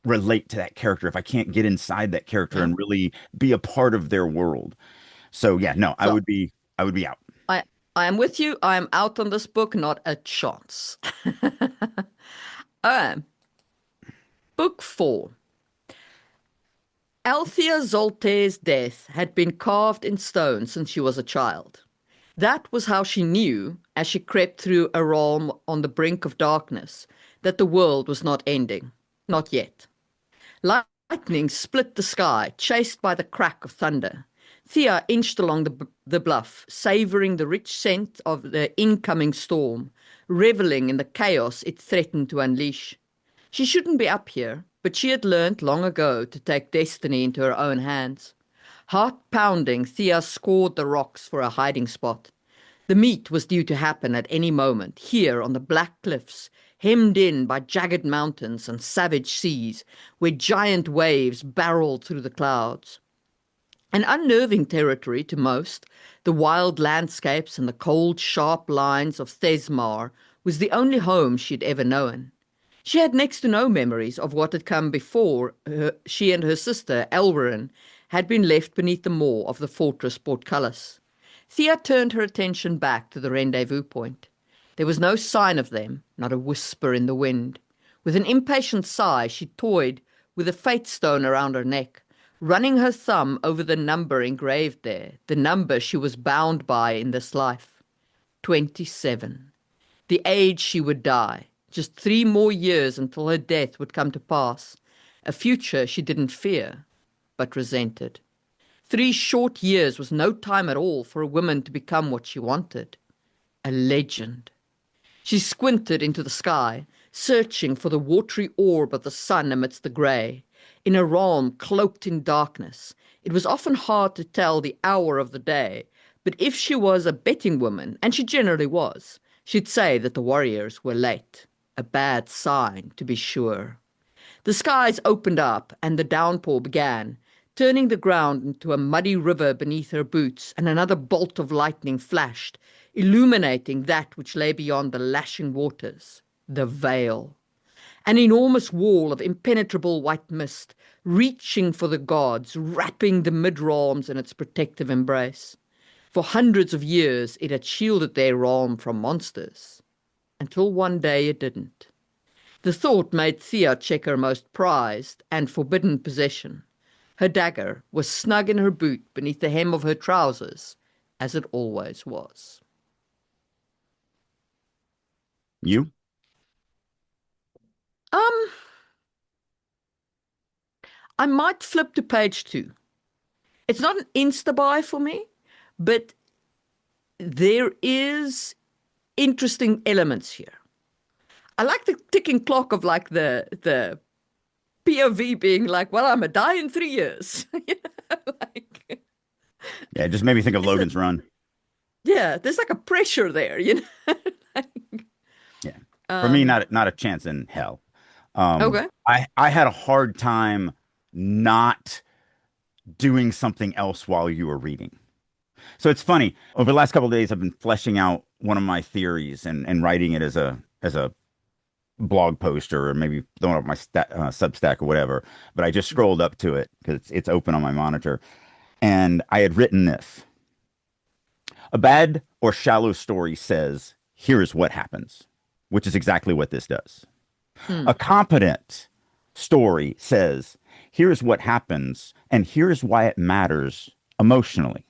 Speaker 2: relate to that character, if I can't get inside that character
Speaker 1: Yeah.
Speaker 2: and really be a part of their world. So yeah, no,
Speaker 1: So
Speaker 2: I would be out.
Speaker 1: I am with you. I am out on this book, not a chance. Uh, Book 4. Althea Zolte's death had been carved in stone since she was a child. That was how she knew, as she crept through a realm on the brink of darkness, that the world was not ending. Not yet. Lightning split the sky, chased by the crack of thunder. Thea inched along the bluff, savoring the rich scent of the incoming storm, reveling in the chaos it threatened to unleash. She shouldn't be up here, but she had learned long ago to take destiny into her own hands. Heart pounding, Thea scored the rocks for a hiding spot. The meet was due to happen at any moment, here on the black cliffs, hemmed in by jagged mountains and savage seas, where giant waves barreled through the clouds. An unnerving territory to most, the wild landscapes and the cold, sharp lines of Thesmar was the only home she'd ever known. She had next to no memories of what had come before she and her sister, Elwerin, had been left beneath the moor of the fortress Portcullis. Thea turned her attention back to the rendezvous point. There was no sign of them, not a whisper in the wind. With an impatient sigh, she toyed with a fate stone around her neck, running her thumb over the number engraved there, the number she was bound by in this life. 27. The age she would die. Just 3 more years until her death would come to pass. A future she didn't fear, but resented. 3 short years was no time at all for a woman to become what she wanted. A legend. She squinted into the sky, searching for the watery orb of the sun amidst the grey. In a realm cloaked in darkness, it was often hard to tell the hour of the day, but if she was a betting woman, and she generally was, she'd say that the warriors were late. A bad sign, to be sure. The skies opened up, and the downpour began, turning the ground into a muddy river beneath her boots, and another bolt of lightning flashed, illuminating that which lay beyond the lashing waters, the veil. An enormous wall of impenetrable white mist, reaching for the gods, wrapping the mid-realms in its protective embrace. For hundreds of years it had shielded their realm from monsters, until one day it didn't. The thought made Thea check her most prized and forbidden possession. Her dagger was snug in her boot beneath the hem of her trousers, as it always was.
Speaker 2: You?
Speaker 1: Um, I might flip to page 2. It's not an insta buy for me, but there is interesting elements here. I like the ticking clock of like the POV being like, well, I'm a die in 3 years. Like,
Speaker 2: Yeah, it just made me think of
Speaker 1: there's a,
Speaker 2: Logan's Run.
Speaker 1: yeah, there's like a pressure there. Like,
Speaker 2: Yeah. For me,
Speaker 1: um,
Speaker 2: not a chance in hell.
Speaker 1: okay.
Speaker 2: I had a hard time not doing something else while you were reading. So it's funny. Over the last couple of days, I've been fleshing out one of my theories and writing it as a blog post or maybe throwing up my Substack or whatever. But I just scrolled up to it because it's open on my monitor, and I had written this: a bad or shallow story says, "Here is what happens," which is exactly what this does.
Speaker 1: Hmm.
Speaker 2: A competent story says, "Here's what happens, and here's why it matters emotionally."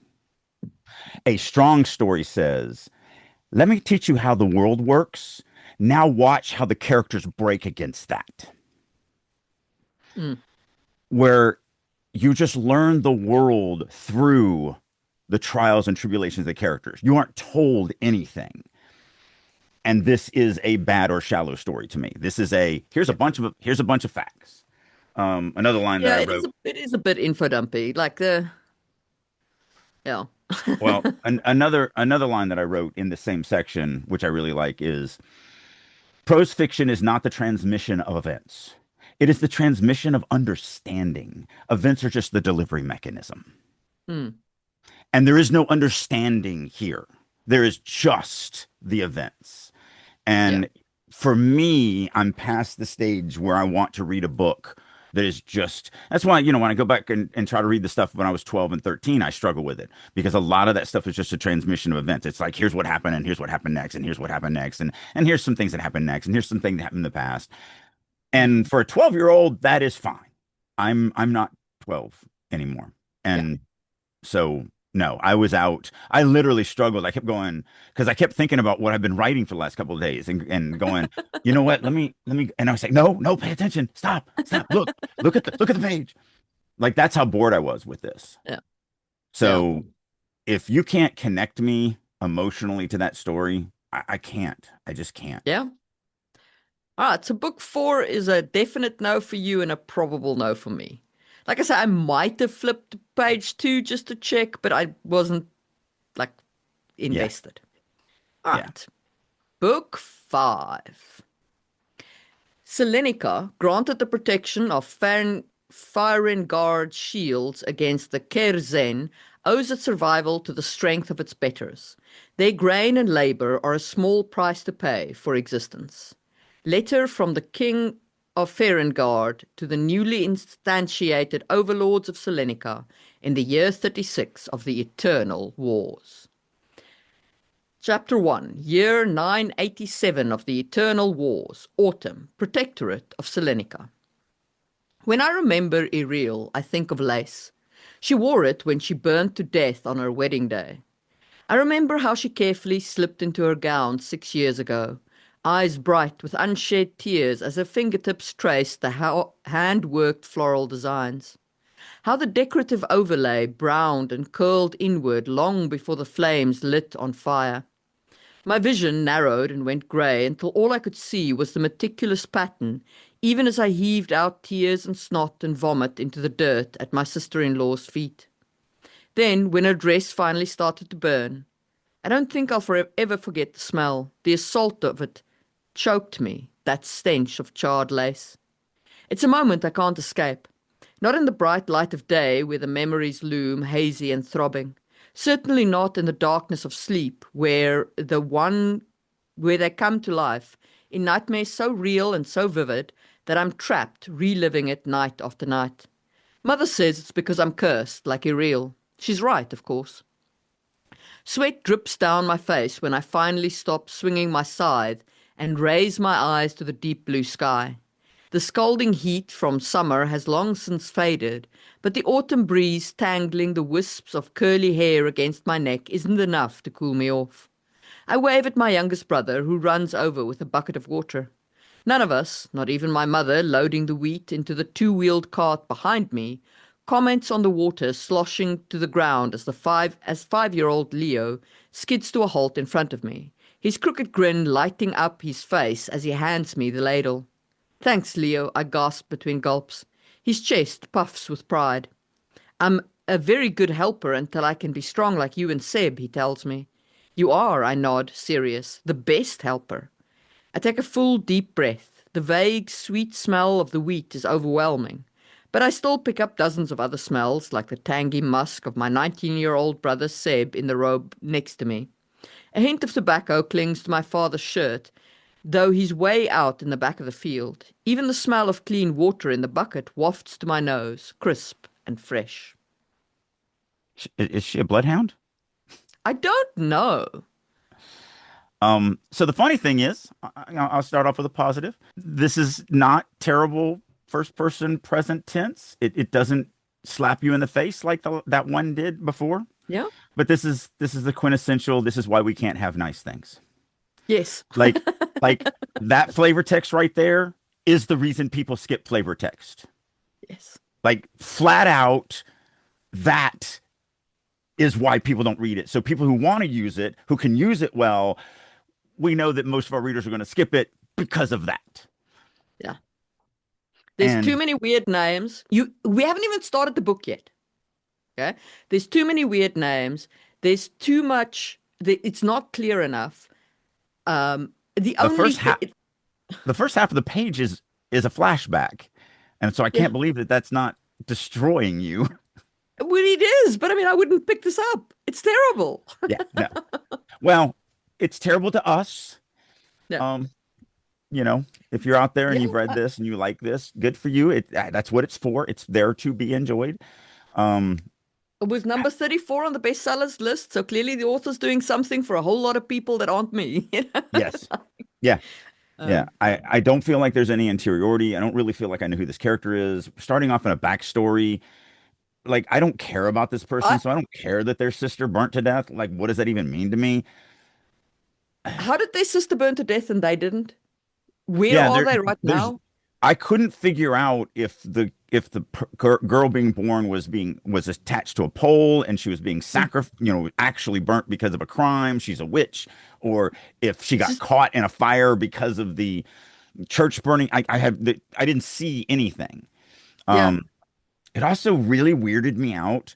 Speaker 2: A strong story says, "Let me teach you how the world works. Now watch how the characters break against that."
Speaker 1: Hmm.
Speaker 2: Where you just learn the world through the trials and tribulations of the characters. You aren't told anything. And this is a bad or shallow story to me. This is a
Speaker 1: Yeah.
Speaker 2: here's a bunch of facts. Another line that
Speaker 1: Yeah,
Speaker 2: I
Speaker 1: it is
Speaker 2: wrote.
Speaker 1: it is a bit info dumpy. Like the yeah.
Speaker 2: Well, another line that I wrote in the same section, which I really like, is prose fiction is not the transmission of events. It is the transmission of understanding. Events are just the delivery mechanism.
Speaker 1: Hmm.
Speaker 2: And there is no understanding here. There is just the events.
Speaker 1: Yeah.
Speaker 2: And for me, I'm past the stage where I want to read a book that is just that's why, when I go back and try to read the stuff when I was 12 and 13, I struggle with it because a lot of that stuff is just a transmission of events. It's like here's what happened and here's what happened next and here's what happened next and here's some things that happened next and here's some things that happened in the past. And
Speaker 1: Mm.
Speaker 2: for a 12-year-old, that is fine. I'm not 12 anymore.
Speaker 1: Yeah.
Speaker 2: And so no, I was out. I literally struggled. I kept going because I kept thinking about what I've been writing for the last couple of days and going, you know what? Let me. And I was like, no, no, pay attention. Stop, stop. Look at the page. Like that's how bored I was with this.
Speaker 1: Yeah. Yeah.
Speaker 2: So if you can't connect me emotionally to that story, I can't. I just can't.
Speaker 1: Yeah. All right. So book four is a definite no for you and a probable no for me. Like I said, I might have flipped to page two just to check, but I wasn't like
Speaker 2: Yeah,
Speaker 1: invested. All
Speaker 2: yeah.
Speaker 1: right. Book five. Selenica, granted the protection of Guard shields against the Kerzen, owes its survival to the strength of its betters. Their grain and labor are a small price to pay for existence. Letter from the King of Guard to the newly instantiated overlords of Selenica in the year 36 of the Eternal Wars. Chapter 1, Year 987 of the Eternal Wars, Autumn, Protectorate of Selenica. When I remember Iriel, I think of lace. She wore it when she burned to death on her wedding day. I remember how she carefully slipped into her gown 6 years ago, eyes bright with unshed tears as her fingertips traced the hand-worked floral designs. How the decorative overlay browned and curled inward long before the flames lit on fire. My vision narrowed and went grey until all I could see was the meticulous pattern, even as I heaved out tears and snot and vomit into the dirt at my sister-in-law's feet. Then, when her dress finally started to burn, I don't think I'll ever forget the smell. The assault of it choked me, that stench of charred lace. It's a moment I can't escape. Not in the bright light of day where the memories loom hazy and throbbing. Certainly not in the darkness of sleep where they come to life in nightmares so real and so vivid that I'm trapped reliving it night after night. Mother says it's because I'm cursed, like Iriel. She's right, of course. Sweat drips down my face when I finally stop swinging my scythe and raise my eyes to the deep blue sky. The scalding heat from summer has long since faded, but the autumn breeze tangling the wisps of curly hair against my neck isn't enough to cool me off. I wave at my youngest brother, who runs over with a bucket of water. None of us, not even my mother loading the wheat into the two-wheeled cart behind me, comments on the water sloshing to the ground as 5-year-old Leo skids to a halt in front of me, his crooked grin lighting up his face as he hands me the ladle. Thanks, Leo, I gasp between gulps. His chest puffs with pride. I'm a very good helper until I can be strong like you and Seb, he tells me. You are, I nod, serious, the best helper. I take a full, deep breath. The vague, sweet smell of the wheat is overwhelming. But I still pick up dozens of other smells, like the tangy musk of my 19-year-old brother Seb in the robe next to me. A hint of tobacco clings to my father's shirt, though he's way out in the back of the field. Even the smell of clean water in the bucket wafts to my nose, crisp and fresh.
Speaker 2: Is she a bloodhound?
Speaker 1: I don't know.
Speaker 2: So the funny thing is, I'll start off with a positive. This is not terrible first person present tense. It doesn't slap you in the face like that one did before.
Speaker 1: Yeah?
Speaker 2: But this is the quintessential. This is why we can't have nice things.
Speaker 1: Yes.
Speaker 2: Like like that flavor text right there is the reason people skip flavor text.
Speaker 1: Yes.
Speaker 2: Like flat out, that is why people don't read it. So people who want to use it, who can use it well, we know that most of our readers are going to skip it because of that.
Speaker 1: Yeah. There's too
Speaker 2: And
Speaker 1: many weird names. We haven't even started the book yet. Okay? There's too many weird names. There's too much it's not clear enough. The
Speaker 2: the
Speaker 1: only
Speaker 2: first
Speaker 1: thing
Speaker 2: half the first half of the page is a flashback. And so I
Speaker 1: yeah,
Speaker 2: can't believe that that's not destroying you.
Speaker 1: well, it is, but I mean I wouldn't pick this up. It's terrible.
Speaker 2: Yeah, no. Well, it's terrible to us.
Speaker 1: No.
Speaker 2: Um, You know, if you're out there and
Speaker 1: Yeah,
Speaker 2: you've read this and you like this, good for you. That's what it's for. It's there to be enjoyed. Um,
Speaker 1: it was number 34 on the bestsellers list, so clearly the author's doing something for a whole lot of people that aren't me.
Speaker 2: yes. Yeah. Yeah.
Speaker 1: Um,
Speaker 2: I don't feel like there's any interiority. I don't really feel like I know who this character is. Starting off in a backstory, like I don't care about this person,
Speaker 1: I,
Speaker 2: so I don't care that their sister burnt to death. Like, what does that even mean to me?
Speaker 1: how did their sister burn to death and they didn't? Where
Speaker 2: Yeah,
Speaker 1: are they right
Speaker 2: there's
Speaker 1: now?
Speaker 2: I couldn't figure out if the girl being born was attached to a pole and she was being actually burnt because of a crime, she's a witch, or if she
Speaker 1: It's
Speaker 2: got
Speaker 1: just,
Speaker 2: caught in a fire because of the church burning. I didn't see anything.
Speaker 1: yeah,
Speaker 2: Um, it also really weirded me out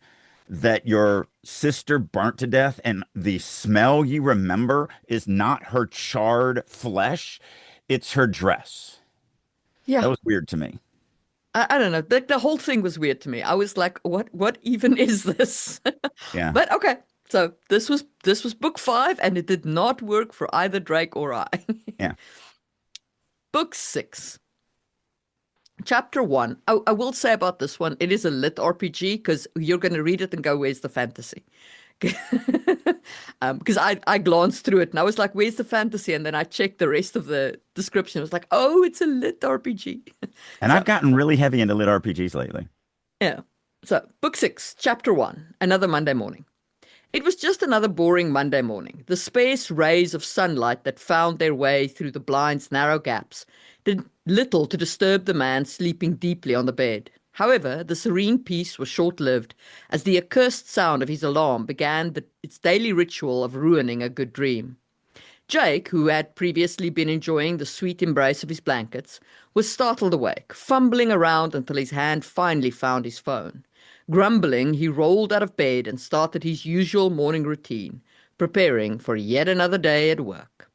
Speaker 2: that your sister burnt to death and the smell you remember is not her charred flesh, it's her dress.
Speaker 1: yeah.
Speaker 2: That was weird to me.
Speaker 1: I don't know. The whole thing was weird to me. I was like, what even is this?
Speaker 2: Yeah.
Speaker 1: But okay. So this was book five, and it did not work for either Drake or I.
Speaker 2: Yeah.
Speaker 1: Book six. Chapter one. I will say about this one, it is a lit RPG because you're going to read it and go, "Where's the fantasy?" Because I glanced through it and I was like, "Where's the fantasy?" And then I checked the rest of the description. I was like, "Oh, it's a lit RPG."
Speaker 2: And I've
Speaker 1: So
Speaker 2: gotten really heavy into lit RPGs lately.
Speaker 1: yeah. So book six, chapter one. Another Monday morning. It was just another boring Monday morning. The sparse rays of sunlight that found their way through the blind's narrow gaps did little to disturb the man sleeping deeply on the bed. However, the serene peace was short-lived as the accursed sound of his alarm began its daily ritual of ruining a good dream. Jake, who had previously been enjoying the sweet embrace of his blankets, was startled awake, fumbling around until his hand finally found his phone. Grumbling, he rolled out of bed and started his usual morning routine, preparing for yet another day at work.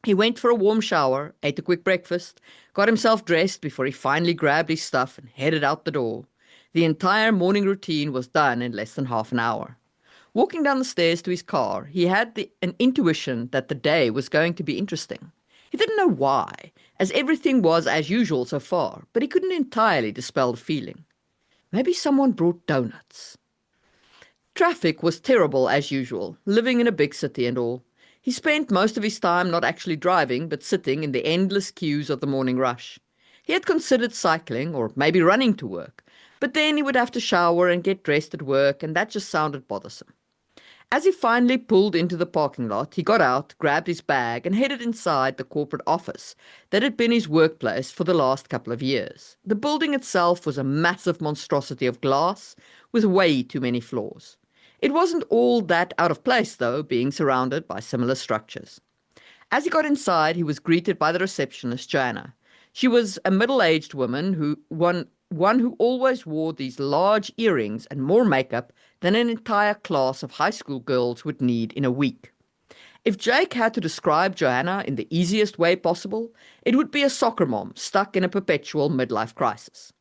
Speaker 1: He went for a warm shower, ate a quick breakfast, got himself dressed before he finally grabbed his stuff and headed out the door. The entire morning routine was done in less than half an hour. Walking down the stairs to his car, he had an intuition that the day was going to be interesting. He didn't know why, as everything was as usual so far, but he couldn't entirely dispel the feeling. Maybe someone brought donuts. Traffic was terrible as usual, living in a big city and all. He spent most of his time not actually driving, but sitting in the endless queues of the morning rush. He had considered cycling or maybe running to work, but then he would have to shower and get dressed at work, and that just sounded bothersome. As he finally pulled into the parking lot, he got out, grabbed his bag, and headed inside the corporate office that had been his workplace for the last couple of years. The building itself was a massive monstrosity of glass with way too many floors. It wasn't all that out of place, though, being surrounded by similar structures. As he got inside, he was greeted by the receptionist, Joanna. She was a middle-aged woman one who always wore these large earrings and more makeup than an entire class of high school girls would need in a week. If Jake had to describe Joanna in the easiest way possible, it would be a soccer mom stuck in a perpetual midlife crisis.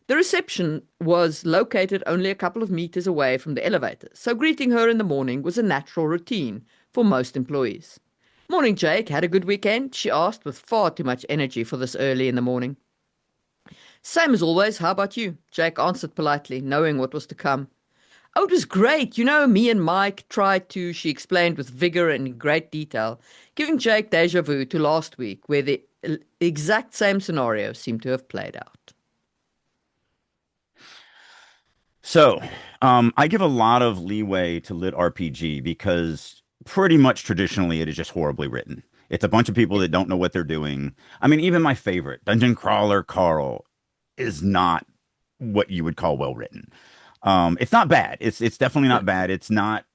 Speaker 1: The reception was located only a couple of meters away from the elevator, so greeting her in the morning was a natural routine for most employees. Morning, Jake. Had a good weekend? She asked with far too much energy for this early in the morning. Same as always. How about you? Jake answered politely, knowing what was to come. Oh, it was great. You know, me and Mike tried to, she explained with vigor and in great detail, giving Jake deja vu to last week, where the exact same scenario seemed to have played out.
Speaker 2: So, I give a lot of leeway to lit RPG because pretty much traditionally it is just horribly written. It's a bunch of people
Speaker 1: Yeah.
Speaker 2: that don't know what they're doing. I mean, even my favorite, Dungeon Crawler Carl, is not what you would call well written. It's not bad. It's definitely
Speaker 1: Yeah.
Speaker 2: not bad. It's not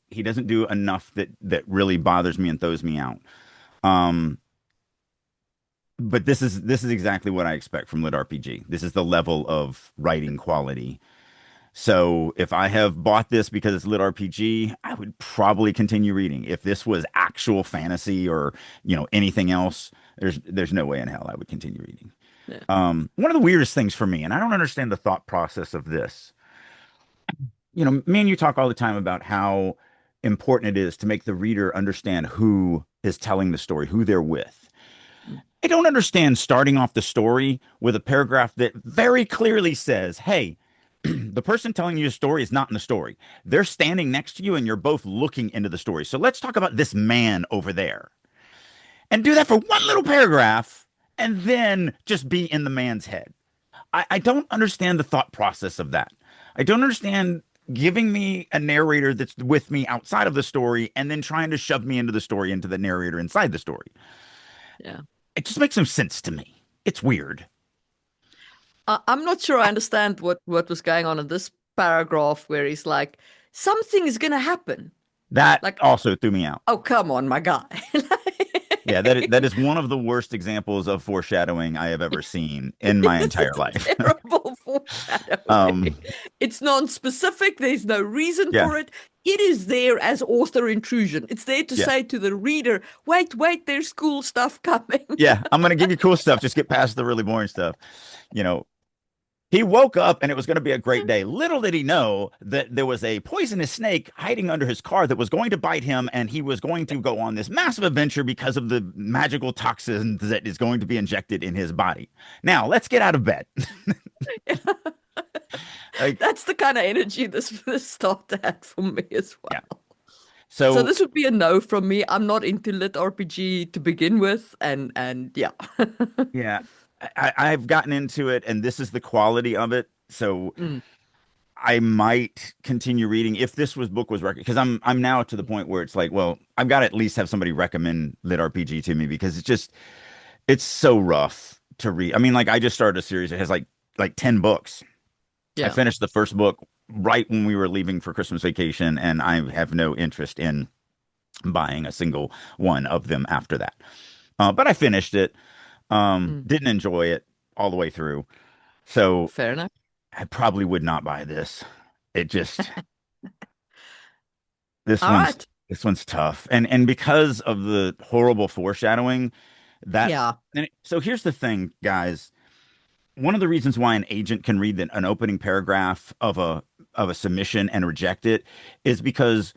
Speaker 2: he doesn't do enough that really bothers me and throws me out. Um, but this is exactly what I expect from lit RPG. This is the level of writing quality. So if I have bought this because it's lit RPG, I would probably continue reading. If this was actual fantasy or, anything else, there's no way in hell I would continue reading.
Speaker 1: Yeah.
Speaker 2: One of the weirdest things for me, and I don't understand the thought process of this. Me and you talk all the time about how important it is to make the reader understand who is telling the story, who they're with.
Speaker 1: Mm.
Speaker 2: I don't understand starting off the story with a paragraph that very clearly says, hey, the person telling you a story is not in the story. They're standing next to you and you're both looking into the story. So let's talk about this man over there and do that for one little paragraph and then just be in the man's head. I don't understand the thought process of that. I don't understand giving me a narrator that's with me outside of the story and then trying to shove me into the story into the narrator inside the story.
Speaker 1: Yeah.
Speaker 2: It just makes no sense to me. It's weird.
Speaker 1: I'm not sure I understand what was going on in this paragraph where he's like, something is gonna happen.
Speaker 2: That
Speaker 1: Like,
Speaker 2: also threw me out.
Speaker 1: oh, come on, my guy.
Speaker 2: Yeah, that is one of the worst examples of foreshadowing I have ever seen in my
Speaker 1: This is
Speaker 2: entire life.
Speaker 1: terrible foreshadowing.
Speaker 2: Um,
Speaker 1: It's non-specific. There's no reason
Speaker 2: yeah,
Speaker 1: for it. It is there as author intrusion. It's there to
Speaker 2: yeah,
Speaker 1: say to the reader, wait, wait, there's cool stuff coming.
Speaker 2: yeah. I'm gonna give you cool stuff. Just get past the really boring stuff. You know, he woke up and it was going to be a great day. Little did he know that there was a poisonous snake hiding under his car that was going to bite him, and he was going to go on this massive adventure because of the magical toxins that is going to be injected in his body. Now, let's get out of bed. Like,
Speaker 1: That's the kind of energy this started had for me as
Speaker 2: yeah.
Speaker 1: well. So
Speaker 2: So,
Speaker 1: this would be a no from me. I'm not into lit RPG to begin with, and yeah.
Speaker 2: yeah, I've gotten into it, and this is the quality of it. So,
Speaker 1: Mm,
Speaker 2: I might continue reading if this was book was recommended because I'm now to the point where it's like, well, I've got to at least have somebody recommend lit RPG to me because it's so rough to read. I mean, like I just started a series that has like 10 books. I
Speaker 1: yeah,
Speaker 2: finished the first book right when we were leaving for Christmas vacation, and I have no interest in buying a single one of them after that. But I finished it.
Speaker 1: mm,
Speaker 2: Didn't enjoy it all the way through. So
Speaker 1: fair enough.
Speaker 2: I probably would not buy this. It just this
Speaker 1: All
Speaker 2: one's
Speaker 1: right.
Speaker 2: this one's tough. And because of the horrible foreshadowing that
Speaker 1: Yeah,
Speaker 2: so here's the thing, guys. One of the reasons why an agent can read an opening paragraph of a submission and reject it is because,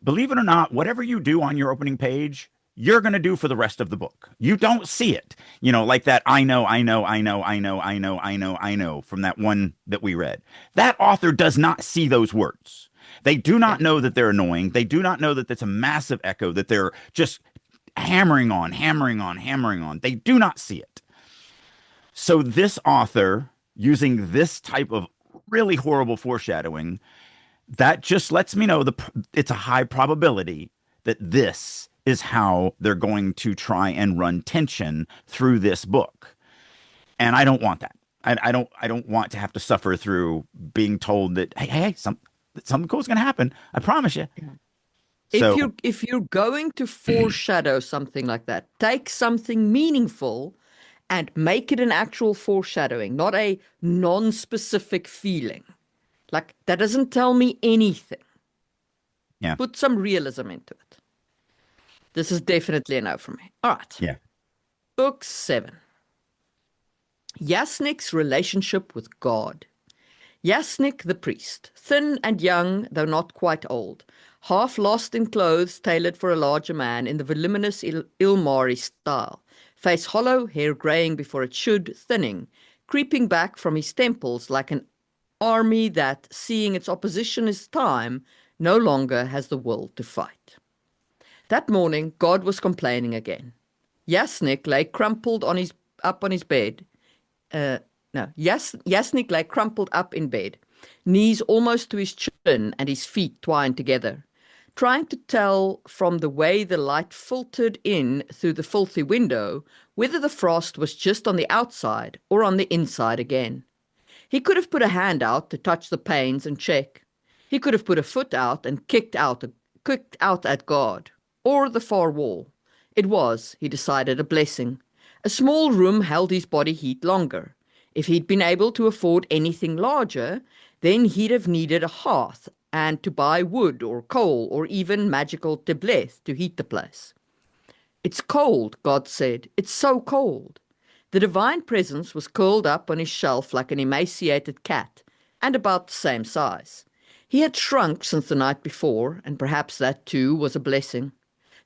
Speaker 2: believe it or not, whatever you do on your opening page, you're going to do for the rest of the book. You don't see it. Like that I know, I know, I know, I know, I know, I know, I know from that one that we read. That author does not see those words. They do
Speaker 1: yeah.
Speaker 2: not know that they're annoying. They do not know that that's a massive echo that they're just hammering on, hammering on, hammering on. They do not see it. So this author using this type of really horrible foreshadowing, that just lets me know it's a high probability that this is how they're going to try and run tension through this book. And I don't want that. I don't want to have to suffer through being told that hey, something cool is going to happen. I promise you.
Speaker 1: Yeah.
Speaker 2: So
Speaker 1: If you're going to foreshadow something like that, take something meaningful and make it an actual foreshadowing, not a non-specific feeling. Like that doesn't tell me anything.
Speaker 2: yeah,
Speaker 1: Put some realism into it. This is definitely a no for me. All right.
Speaker 2: yeah,
Speaker 1: Book 7. Yasnik's relationship with God. Yasnik the priest, thin and young, though not quite old, half lost in clothes tailored for a larger man in the voluminous Ilmari style, face hollow, hair greying before it should, thinning, creeping back from his temples like an army that, seeing its opposition is time, no longer has the will to fight. That morning, God was complaining again. Yasnik lay crumpled up on his bed. Uh, no, Yasnik lay crumpled up in bed, knees almost to his chin and his feet twined together, trying to tell from the way the light filtered in through the filthy window whether the frost was just on the outside or on the inside again. He could have put a hand out to touch the panes and check. He could have put a foot out and kicked out at God, or the far wall. It was, he decided, a blessing. A small room held his body heat longer. If he'd been able to afford anything larger, then he'd have needed a hearth and to buy wood or coal or even magical tablets to heat the place. It's cold, God said. It's so cold. The divine presence was curled up on his shelf like an emaciated cat, and about the same size. He had shrunk since the night before, and perhaps that too was a blessing.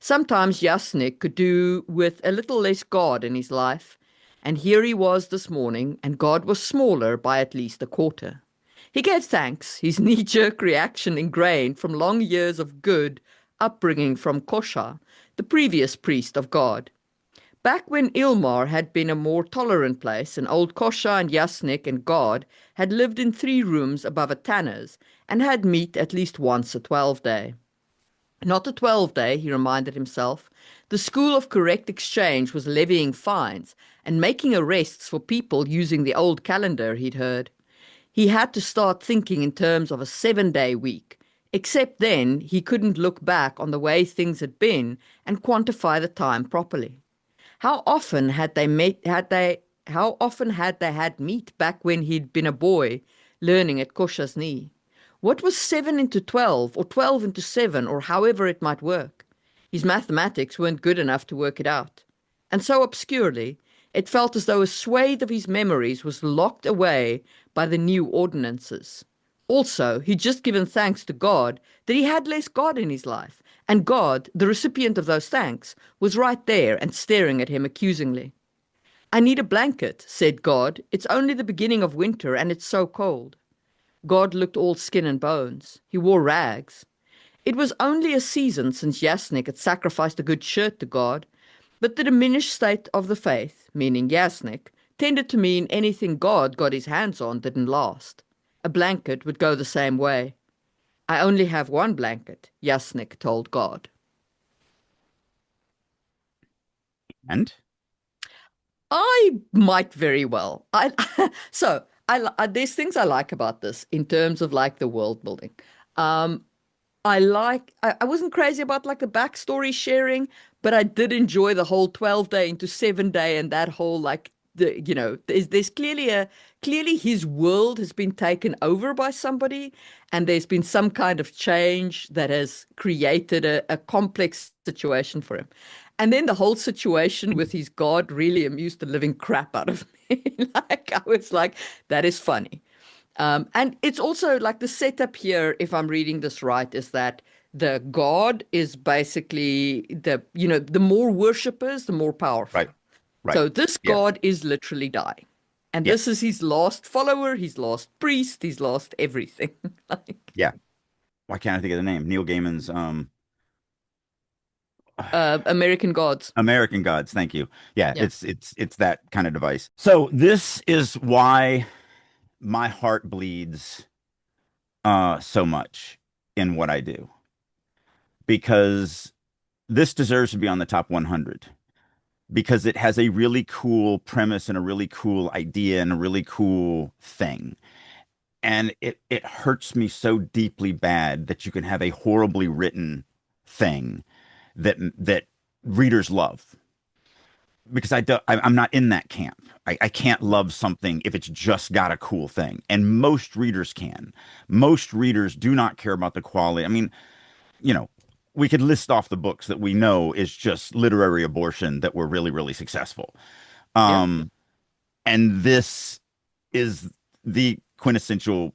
Speaker 1: Sometimes Yasnik could do with a little less God in his life, and here he was this morning, and God was smaller by at least a quarter. He gave thanks, his knee-jerk reaction ingrained from long years of good upbringing from Kosha, the previous priest of God. Back when Ilmar had been a more tolerant place, and old Kosha and Yasnik and God had lived in 3 rooms above a tanner's and had meat at least once a 12-day. Not a 12-day, he reminded himself. The School of Correct Exchange was levying fines and making arrests for people using the old calendar, he'd heard. He had to start thinking in terms of a 7-day week, except then he couldn't look back on the way things had been and quantify the time properly. How often had they met had they how often had they had meat back when he'd been a boy learning at Kosha's knee? What was 7 into 12 or 12 into 7 or however it might work? His mathematics weren't good enough to work it out. And so obscurely, it felt as though a swathe of his memories was locked away by the new ordinances. Also, he'd just given thanks to God that he had less God in his life, and God, the recipient of those thanks, was right there and staring at him accusingly. I need a blanket, said God. It's only the beginning of winter, and it's so cold. God looked all skin and bones. He wore rags. It was only a season since Yasnik had sacrificed a good shirt to God, but the diminished state of the faith, meaning Yasnik, tended to mean anything God got his hands on didn't last. A blanket would go the same way. I only have one blanket, Yasnik told God.
Speaker 2: And
Speaker 1: I might very well. There's things I like about this in terms of like the world building. Um, I wasn't crazy about like the backstory sharing, but I did enjoy the whole 12-day into 7-day and that whole like there's clearly his world has been taken over by somebody, and there's been some kind of change that has created a complex situation for him. And then the whole situation with his God really amused the living crap out of me. Like I was like, that is funny. And it's also like the setup here, if I'm reading this right, is that the God is basically the more worshippers, the more powerful.
Speaker 2: right, right.
Speaker 1: So this
Speaker 2: Yeah,
Speaker 1: God is literally dying. And
Speaker 2: yeah,
Speaker 1: this is his last follower, his last priest, his last everything. Like
Speaker 2: yeah. Why can't I think of the name? Neil Gaiman's
Speaker 1: American Gods.
Speaker 2: American Gods. Thank you. Yeah,
Speaker 1: Yeah,
Speaker 2: it's that kind of device. So this is why my heart bleeds so much in what I do, because this deserves to be on the top 100, because it has a really cool premise and a really cool idea and a really cool thing. And it hurts me so deeply bad that you can have a horribly written thing that readers love, because I'm not in that camp. I can't love something if it's just got a cool thing. And most readers can. Most readers do not care about the quality. I mean, you know, we could list off the books that we know is just literary abortion that were really, really successful.
Speaker 1: yeah,
Speaker 2: Um, and this is the quintessential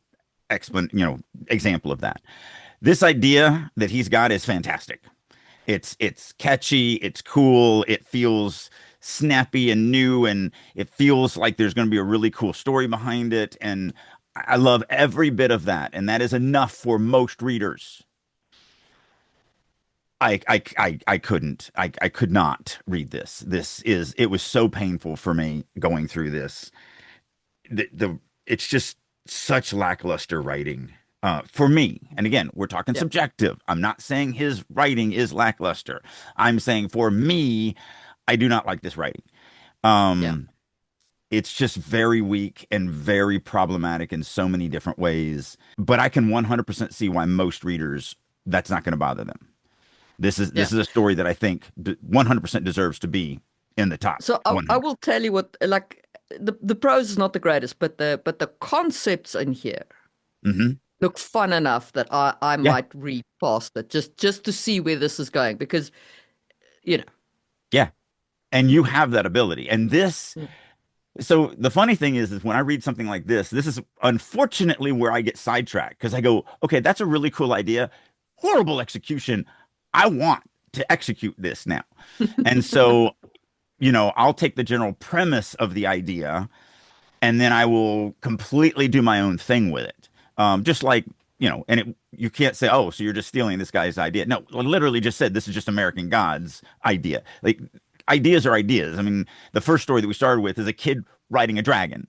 Speaker 2: example of that. This idea that he's got is fantastic. It's catchy, it's cool, it feels snappy and new, and it feels like there's going to be a really cool story behind it. And I love every bit of that, and that is enough for most readers. I couldn't. I could not read this. It was so painful for me going through this. It's just such lackluster writing for me. And again, we're talking
Speaker 1: yeah,
Speaker 2: subjective. I'm not saying his writing is lackluster. I'm saying for me, I do not like this writing.
Speaker 1: yeah.
Speaker 2: Um, it's just very weak and very problematic in so many different ways. But I can 100% see why most readers, that's not going to bother them. This
Speaker 1: Yeah.
Speaker 2: is a story that I think 100% deserves to be in the top
Speaker 1: So I
Speaker 2: 100.
Speaker 1: will tell you what like the prose is not the greatest, but the concepts in here
Speaker 2: Hmm.
Speaker 1: look fun enough that I
Speaker 2: Yeah,
Speaker 1: might read past it just to see where this is going because you know
Speaker 2: yeah. And you have that ability. And this,
Speaker 1: mm,
Speaker 2: so the funny thing is when I read something like this is unfortunately where I get sidetracked, because I go, okay, that's a really cool idea. Horrible execution. I want to execute this now. And so, I'll take the general premise of the idea and then I will completely do my own thing with it. Just like, you can't say, oh, so you're just stealing this guy's idea. No, I literally just said this is just American God's idea. Like, ideas are ideas. I mean, the first story that we started with is a kid riding a dragon.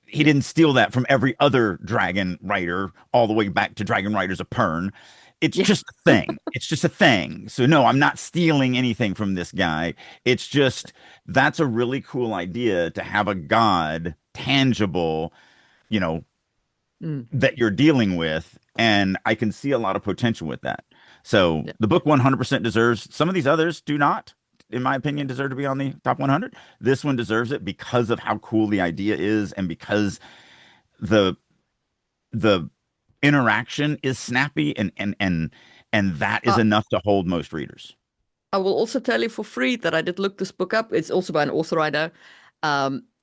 Speaker 2: He
Speaker 1: Yeah.
Speaker 2: didn't steal that from every other dragon writer all the way back to Dragon Riders of Pern. It's
Speaker 1: Yeah.
Speaker 2: just a thing. It's just a thing. So no, I'm not stealing anything from this guy. It's just that's a really cool idea to have a god tangible, you know,
Speaker 1: Mm.
Speaker 2: that you're dealing with, and I can see a lot of potential with that. So
Speaker 1: Yeah.
Speaker 2: the book 100% deserves. Some of these others do not, in my opinion, deserve to be on the top 100. This one deserves it because of how cool the idea is, and because the the interaction is snappy, and that is
Speaker 1: Uh,
Speaker 2: enough to hold most readers.
Speaker 1: I will also tell you for free that I did look this book up. It's also by an author I know.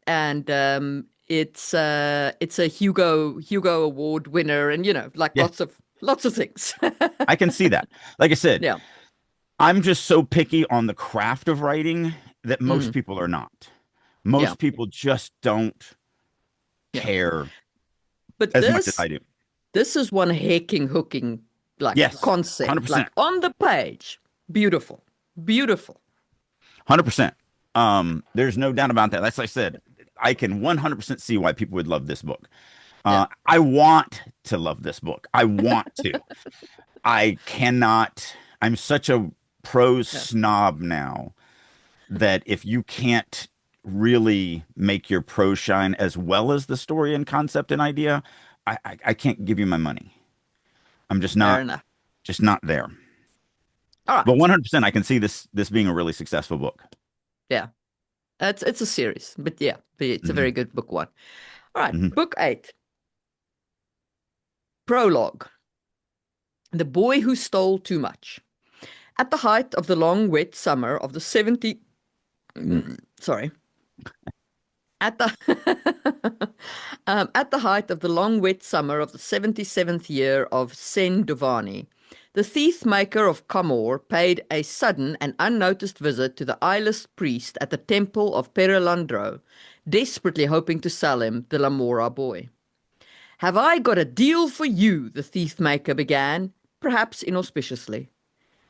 Speaker 1: And it's a Hugo Award winner and like
Speaker 2: Yeah,
Speaker 1: lots of things.
Speaker 2: I can see that. Like I said,
Speaker 1: Yeah.
Speaker 2: I'm just so picky on the craft of writing that most
Speaker 1: Mm.
Speaker 2: people are not.
Speaker 1: Yeah.
Speaker 2: Most people just don't
Speaker 1: Yeah.
Speaker 2: care
Speaker 1: But
Speaker 2: as much as
Speaker 1: this
Speaker 2: I do.
Speaker 1: this is one hacking hooking like
Speaker 2: Yes,
Speaker 1: concept. Like
Speaker 2: 100%.
Speaker 1: on the page. Beautiful. Beautiful.
Speaker 2: 100%. There's no doubt about that. That's like I said, I can 100% see why people would love this book.
Speaker 1: Yeah.
Speaker 2: I want to love this book. I want to. I cannot. I'm such a prose
Speaker 1: Yeah.
Speaker 2: snob now that if you can't really make your prose shine as well as the story and concept and idea, I can't give you my money. I'm
Speaker 1: Fair enough.
Speaker 2: just not there.
Speaker 1: All
Speaker 2: But
Speaker 1: right.
Speaker 2: 100%, I can see this being a really successful book.
Speaker 1: Yeah. It's a series, but yeah, it's a very
Speaker 2: Hmm.
Speaker 1: good book one. All right,
Speaker 2: Hmm.
Speaker 1: book 8, prologue. The boy who stole too much. At the height of the long wet summer of the 70 sorry. At the at the height of the long wet summer of the 77th year of Sen Dovani, the thief maker of Comor paid a sudden and unnoticed visit to the eyeless priest at the temple of Perelandro, desperately hoping to sell him the Lamora boy. Have I got a deal for you? The thief maker began, perhaps inauspiciously.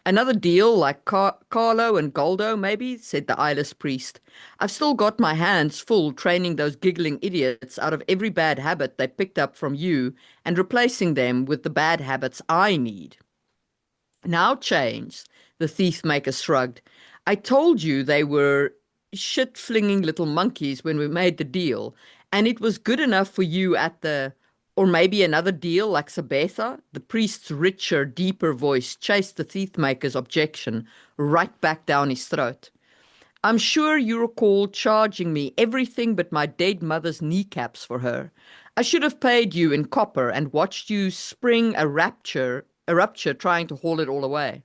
Speaker 1: Another deal like Carlo and Goldo, maybe, said the eyeless priest. I've still got my hands full training those giggling idiots out of every bad habit they picked up from you and replacing them with the bad habits I need. Now change, the thief maker shrugged. I told you they were shit-flinging little monkeys when we made the deal, and it was good enough for you at the... Or maybe another deal like Sabetha? The priest's richer, deeper voice chased the thief maker's objection right back down his throat. I'm sure you recall charging me everything but my dead mother's kneecaps for her. I should have paid you in copper and watched you spring a rupture trying to haul it all away.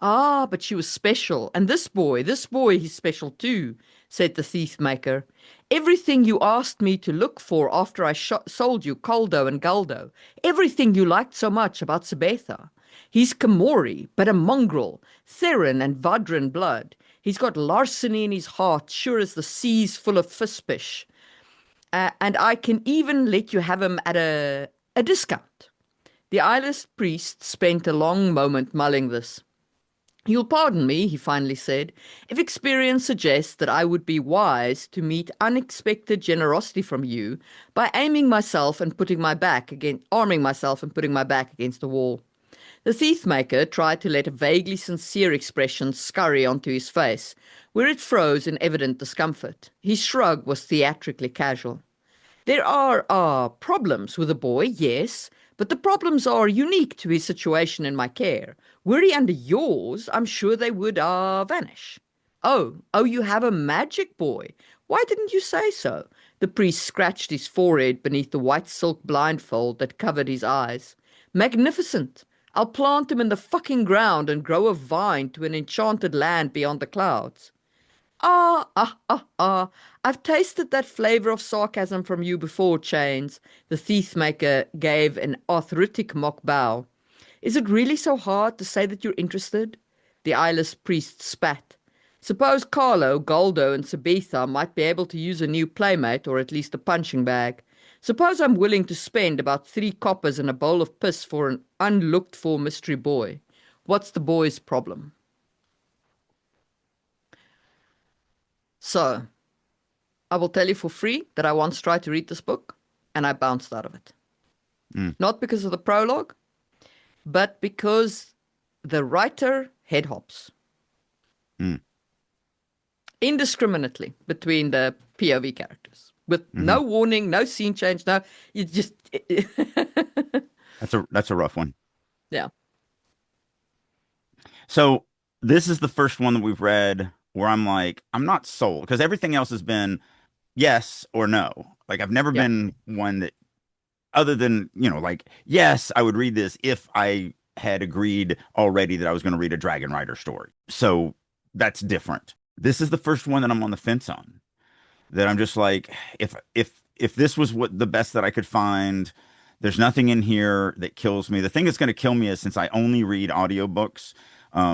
Speaker 1: Ah, but she was special, and this boy, he's special too, said the thief maker. Everything you asked me to look for after I sold you Caldo and Galdo, everything you liked so much about Sabetha. He's Camori, but a mongrel, Theron and Vadran blood. He's got larceny in his heart, sure as the sea's full of fish. And I can even let you have him at a discount. The eyeless priest spent a long moment mulling this. You'll pardon me, he finally said, if experience suggests that I would be wise to meet unexpected generosity from you by arming myself and putting my back against the wall. The thief-maker tried to let a vaguely sincere expression scurry onto his face, where it froze in evident discomfort. His shrug was theatrically casual. There are problems with the boy, yes, but the problems are unique to his situation in my care. Were he under yours, I'm sure they would vanish. Oh, you have a magic boy. Why didn't you say so? The priest scratched his forehead beneath the white silk blindfold that covered his eyes. Magnificent. I'll plant him in the fucking ground and grow a vine to an enchanted land beyond the clouds. Ah. I've tasted that flavor of sarcasm from you before, Chains. The thief-maker gave an arthritic mock bow. Is it really so hard to say that you're interested? The eyeless priest spat. Suppose Carlo, Goldo, and Sabitha might be able to use a new playmate, or at least a punching bag. Suppose I'm willing to spend about 3 coppers and a bowl of piss for an unlooked-for mystery boy. What's the boy's problem? So, I will tell you for free that I once tried to read this book, and I bounced out of it.
Speaker 2: Mm,
Speaker 1: Not because of the prologue, but because the writer head hops
Speaker 2: mm,
Speaker 1: indiscriminately between the POV characters with
Speaker 2: hmm.
Speaker 1: no warning, no scene change, no, you just,
Speaker 2: That's a rough one.
Speaker 1: yeah,
Speaker 2: So this is the first one that we've read where I'm like, I'm not sold because everything else has been yes or no. Like I've never
Speaker 1: yeah,
Speaker 2: been one that other than, like, yes, I would read this if I had agreed already that I was going to read a Dragon Rider story. So that's different. This is the first one that I'm on the fence on. That I'm just like, if this was what the best that I could find, there's nothing in here that kills me. The thing that's going to kill me is since I only read audiobooks,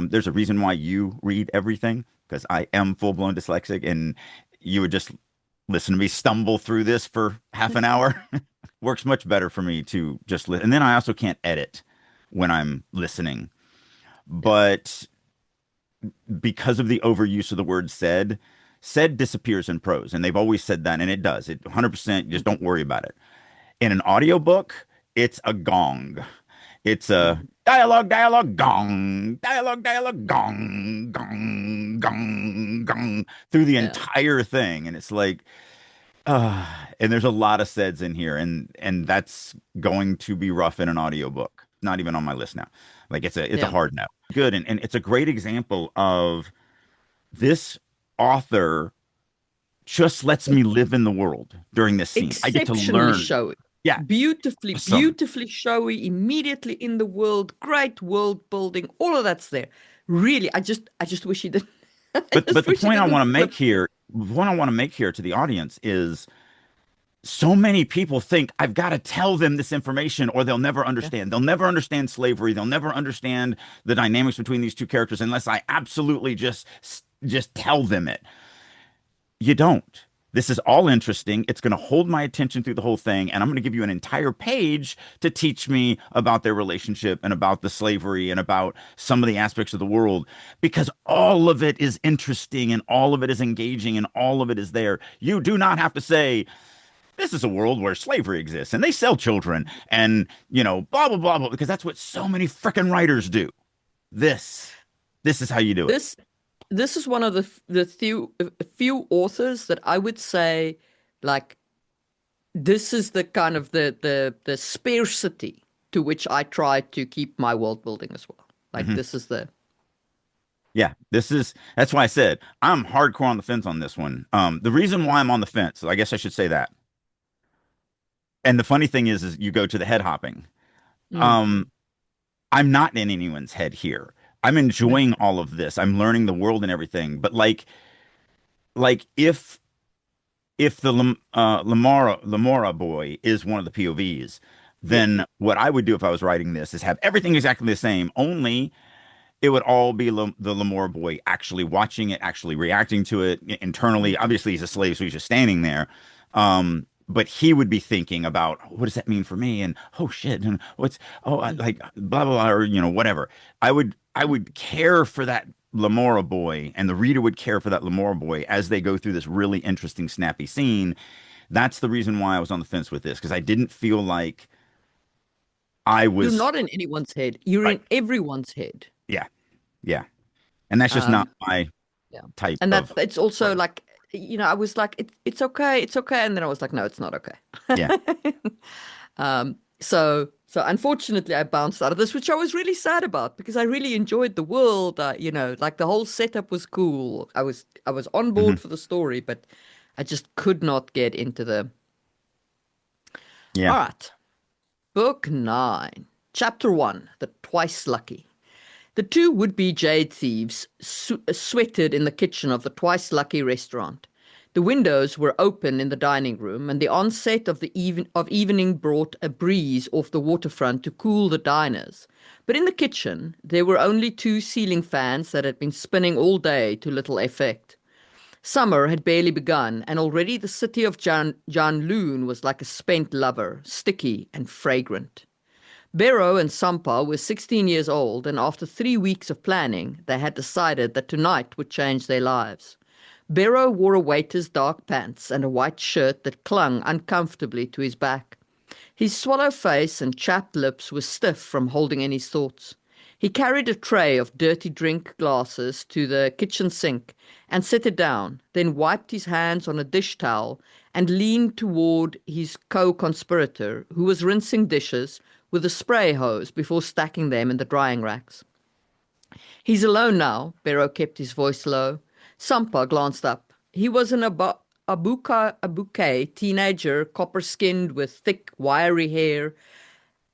Speaker 2: there's a reason why you read everything because I am full-blown dyslexic and you would just listen to me stumble through this for half an hour. Works much better for me to just listen. And then I also can't edit when I'm listening.
Speaker 1: yeah,
Speaker 2: But because of the overuse of the word said disappears in prose. And they've always said that, and it does. It 100%, just don't worry about it. In an audiobook, it's a gong. It's a
Speaker 1: mhm,
Speaker 2: dialogue, gong, gong, gong, gong, through the
Speaker 1: yeah,
Speaker 2: entire thing. And it's like, uh, and there's a lot of seds in here, and that's going to be rough in an audiobook. Not even on my list now. Like it's a
Speaker 1: yeah.
Speaker 2: hard no. Good, and it's a great example of this author just lets me live in the world during this scene. I get to
Speaker 1: Exceptionally
Speaker 2: learn.
Speaker 1: showy.
Speaker 2: Yeah,
Speaker 1: Beautifully,
Speaker 2: awesome.
Speaker 1: beautifully showy, immediately in the world, great world building, all of that's there. Really, I just wish he didn't. I
Speaker 2: But
Speaker 1: just
Speaker 2: the
Speaker 1: wish he
Speaker 2: point I
Speaker 1: didn't
Speaker 2: want to
Speaker 1: flip.
Speaker 2: make here, what I want to make here to the audience is so many people think I've got to tell them this information or they'll never
Speaker 1: Yeah.
Speaker 2: understand. They'll never understand slavery. They'll never understand the dynamics between these two characters unless I absolutely just tell them it. You don't. This is all interesting. It's going to hold my attention through the whole thing, and I'm going to give you an entire page to teach me about their relationship and about the slavery and about some of the aspects of the world because all of it is interesting and all of it is engaging and all of it is there. You do not have to say, this is a world where slavery exists and they sell children and, blah, blah, blah, blah, because that's what so many freaking writers do. This, this is how you do it.
Speaker 1: This this is one of the few authors that I would say, like, this is the kind of the scarcity to which I try to keep my world building as well. Like
Speaker 2: Mhm.
Speaker 1: this is the
Speaker 2: Yeah, that's why I said I'm hardcore on the fence on this one. The reason why I'm on the fence, I guess I should say that. And the funny thing is you go to the head hopping.
Speaker 1: mm,
Speaker 2: Um, I'm not in anyone's head here. I'm
Speaker 1: yeah,
Speaker 2: enjoying all of this. I'm learning the world and everything. But like if the Lamora boy is one of the POVs,
Speaker 1: yes,
Speaker 2: then what I would do if I was writing this is have everything exactly the same, only it would all be the Lamora boy actually watching it, actually reacting to it internally.
Speaker 1: mm,
Speaker 2: Obviously, he's a slave, so he's just standing there. But he would be thinking about what does that mean for me, and oh shit, and
Speaker 1: mm,
Speaker 2: like blah blah blah, or whatever. I would care for that Lamora boy, and the reader would care for that Lamora boy as they go through this really interesting, snappy scene. That's the reason why I was on the fence with this because I didn't feel like I
Speaker 1: you're
Speaker 2: was
Speaker 1: not in anyone's head. You're
Speaker 2: right.
Speaker 1: in everyone's head.
Speaker 2: Yeah, yeah, and that's just not
Speaker 1: Um,
Speaker 2: my
Speaker 1: yeah,
Speaker 2: type
Speaker 1: and that
Speaker 2: of
Speaker 1: it's also
Speaker 2: writer.
Speaker 1: like, I was like, it's okay, it's okay, and then I was like, no, it's not
Speaker 2: Yeah.
Speaker 1: okay. So unfortunately, I bounced out of this, which I was really sad about because I really enjoyed the world. Like the whole setup was cool. I was on
Speaker 2: Hmm.
Speaker 1: board for the story, but I just could not get into the.
Speaker 2: Yeah.
Speaker 1: All right, book 9, chapter 1, the Twice Lucky. The two would-be jade thieves sweated in the kitchen of the Twice Lucky restaurant. The windows were open in the dining room, and the onset of evening brought a breeze off the waterfront to cool the diners. But in the kitchen, there were only two ceiling fans that had been spinning all day to little effect. Summer had barely begun, and already the city of Janloon was like a spent lover, sticky and fragrant. Bero and Sampa were 16 years old, and after 3 weeks of planning, they had decided that tonight would change their lives. Bero wore a waiter's dark pants and a white shirt that clung uncomfortably to his back. His swallow face and chapped lips were stiff from holding in his thoughts. He carried a tray of dirty drink glasses to the kitchen sink and set it down, then wiped his hands on a dish towel and leaned toward his co-conspirator, who was rinsing dishes with a spray hose before stacking them in the drying racks. He's alone now, Barrow kept his voice low. Sampa glanced up. He was an abuke teenager, copper-skinned with thick, wiry hair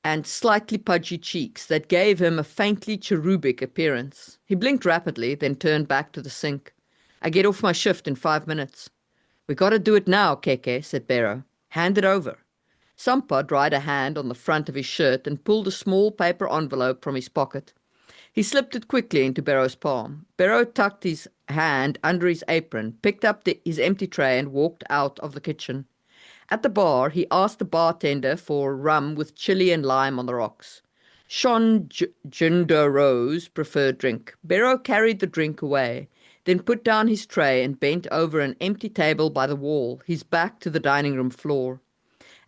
Speaker 1: and slightly pudgy cheeks that gave him a faintly cherubic appearance. He blinked rapidly, then turned back to the sink. I get off my shift in 5 minutes. We gotta do it now, Keke, said Barrow. Hand it over. Sampa dried a hand on the front of his shirt and pulled a small paper envelope from his pocket. He slipped it quickly into Barrow's palm. Barrow tucked his hand under his apron, picked up his empty tray, and walked out of the kitchen. At the bar, he asked the bartender for rum with chili and lime on the rocks. Sean Jinder Rose preferred drink. Barrow carried the drink away, then put down his tray and bent over an empty table by the wall, his back to the dining room floor.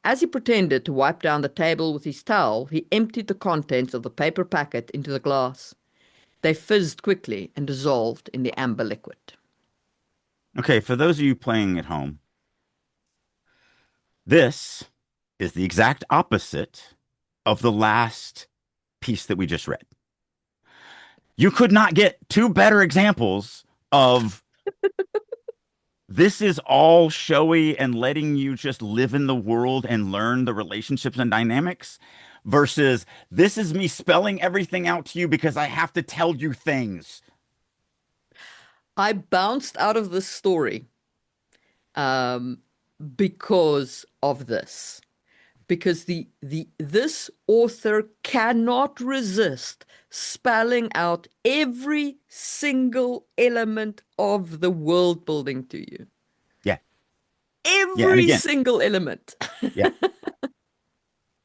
Speaker 1: As he pretended to wipe down the table with his towel, he emptied the contents of the paper packet into the glass. They fizzed quickly and dissolved in the amber liquid.
Speaker 2: Okay, for those of you playing at home, this is the exact opposite of the last piece that we just read. You could not get two better examples of this is all showy and letting you just live in the world and learn the relationships and dynamics versus this is me spelling everything out to you because I have to tell you things.
Speaker 1: I bounced out of this story um, because of this. Because this author cannot resist spelling out every single element of the world building to you.
Speaker 2: Yeah. Yeah. And
Speaker 1: Every
Speaker 2: again,
Speaker 1: single element.
Speaker 2: yeah.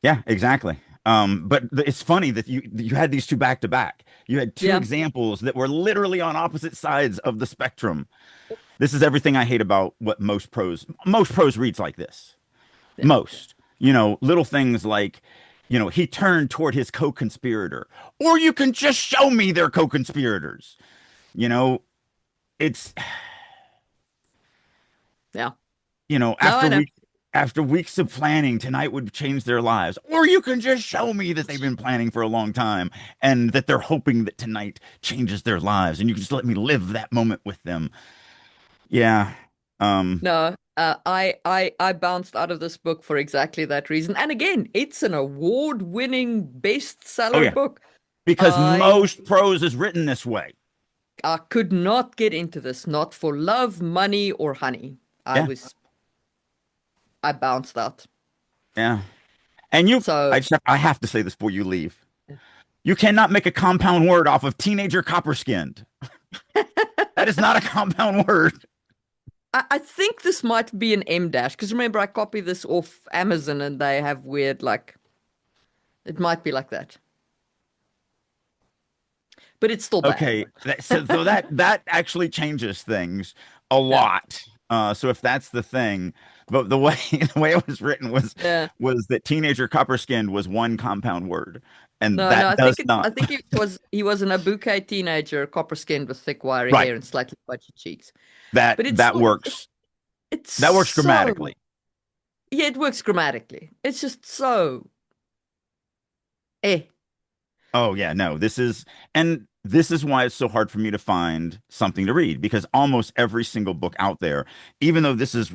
Speaker 2: Yeah, exactly. But it's funny that you had these two back to back. You had two
Speaker 1: Yeah,
Speaker 2: examples that were literally on opposite sides of the spectrum. This is everything I hate about what most prose reads like this.
Speaker 1: yeah,
Speaker 2: Most, little things like, he turned toward his co-conspirator, or you can just show me they're co-conspirators. You know, it's,
Speaker 1: yeah.
Speaker 2: you know,
Speaker 1: No, I
Speaker 2: after
Speaker 1: know.
Speaker 2: week after weeks of planning, tonight would change their lives. Or you can just show me that they've been planning for a long time and that they're hoping that tonight changes their lives, and you can just let me live that moment with them. Yeah. Um,
Speaker 1: No, I bounced out of this book for exactly that reason. And again, it's an award-winning
Speaker 2: oh
Speaker 1: bestseller
Speaker 2: yeah,
Speaker 1: book.
Speaker 2: because
Speaker 1: I
Speaker 2: most prose is written this way.
Speaker 1: I could not get into this, not for love, money, or honey.
Speaker 2: Yeah.
Speaker 1: I bounced out.
Speaker 2: Yeah. And
Speaker 1: So
Speaker 2: I have to say this before you leave. You cannot make a compound word off of teenager copper skinned. That is not a compound word.
Speaker 1: I think this might be an M dash because remember I copied this off Amazon and they have weird like it might be like that, but it's still bad.
Speaker 2: Okay, so that actually changes things a
Speaker 1: Yeah,
Speaker 2: lot. So if that's the thing, but the way the way it was written
Speaker 1: yeah.
Speaker 2: was that teenager copper skinned was one compound word, and
Speaker 1: No, no.
Speaker 2: that does
Speaker 1: I
Speaker 2: not.
Speaker 1: think he was an Abuke teenager, copper skinned with thick wiry
Speaker 2: Right.
Speaker 1: hair and slightly pudgy cheeks.
Speaker 2: That
Speaker 1: But it's
Speaker 2: that
Speaker 1: still
Speaker 2: works.
Speaker 1: it's
Speaker 2: That works
Speaker 1: so
Speaker 2: grammatically.
Speaker 1: yeah, it works grammatically. It's just so eh.
Speaker 2: Oh yeah, no, this is why it's so hard for me to find something to read because almost every single book out there, even though this is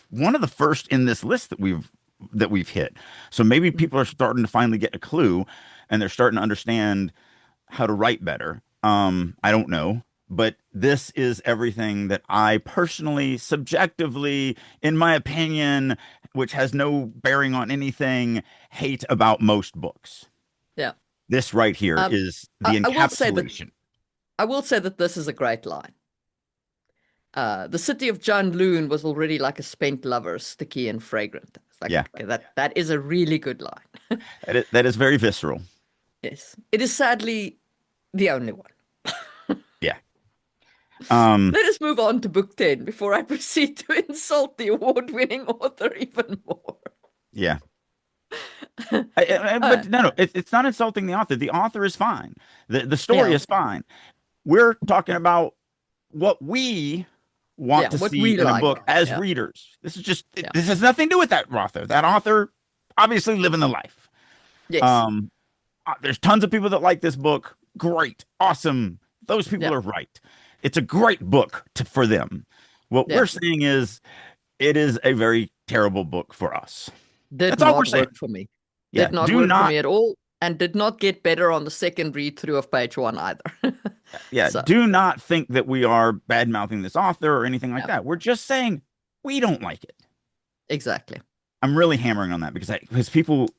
Speaker 2: one of the first in this list that we've hit. So maybe people are starting to finally get a clue and they're starting to understand how to write better. I don't know, but this is everything that I personally, subjectively, in my opinion, which has no bearing on anything, hate about most books.
Speaker 1: Yeah.
Speaker 2: This right here
Speaker 1: Um,
Speaker 2: is the
Speaker 1: I will say that
Speaker 2: encapsulation.
Speaker 1: this is a great line. The city of John Loon was already like a spent lover, sticky and fragrant. It's like
Speaker 2: Yeah,
Speaker 1: that is a really good line.
Speaker 2: that is very visceral.
Speaker 1: Yes. It is sadly the only one.
Speaker 2: Yeah. Um,
Speaker 1: Let us move on to book 10 before I proceed to insult the award-winning author even more.
Speaker 2: yeah.
Speaker 1: Uh,
Speaker 2: But no, it's not insulting the author. The author is fine. The story
Speaker 1: yeah,
Speaker 2: is fine. We're talking about what we want
Speaker 1: yeah,
Speaker 2: to
Speaker 1: what
Speaker 2: see
Speaker 1: we
Speaker 2: in a
Speaker 1: like.
Speaker 2: book as
Speaker 1: Yeah,
Speaker 2: readers.
Speaker 1: yeah,
Speaker 2: This has nothing to do with that author. That author obviously living the life.
Speaker 1: yes,
Speaker 2: Um, there's tons of people that like this book. Great, awesome. Those people
Speaker 1: yeah,
Speaker 2: are right. It's a great book for them. What we're
Speaker 1: yeah.
Speaker 2: saying is it is a very terrible book for us.
Speaker 1: Did
Speaker 2: That's all we're
Speaker 1: not
Speaker 2: saying.
Speaker 1: work for me.
Speaker 2: Yeah,
Speaker 1: Did not
Speaker 2: do
Speaker 1: work for
Speaker 2: not
Speaker 1: me at all, and did not get better on the second read through of page one either.
Speaker 2: yeah,
Speaker 1: So,
Speaker 2: do not think that we are bad mouthing this author or anything like
Speaker 1: yeah,
Speaker 2: that. We're just saying we don't like it.
Speaker 1: exactly.
Speaker 2: I'm really hammering on that because people,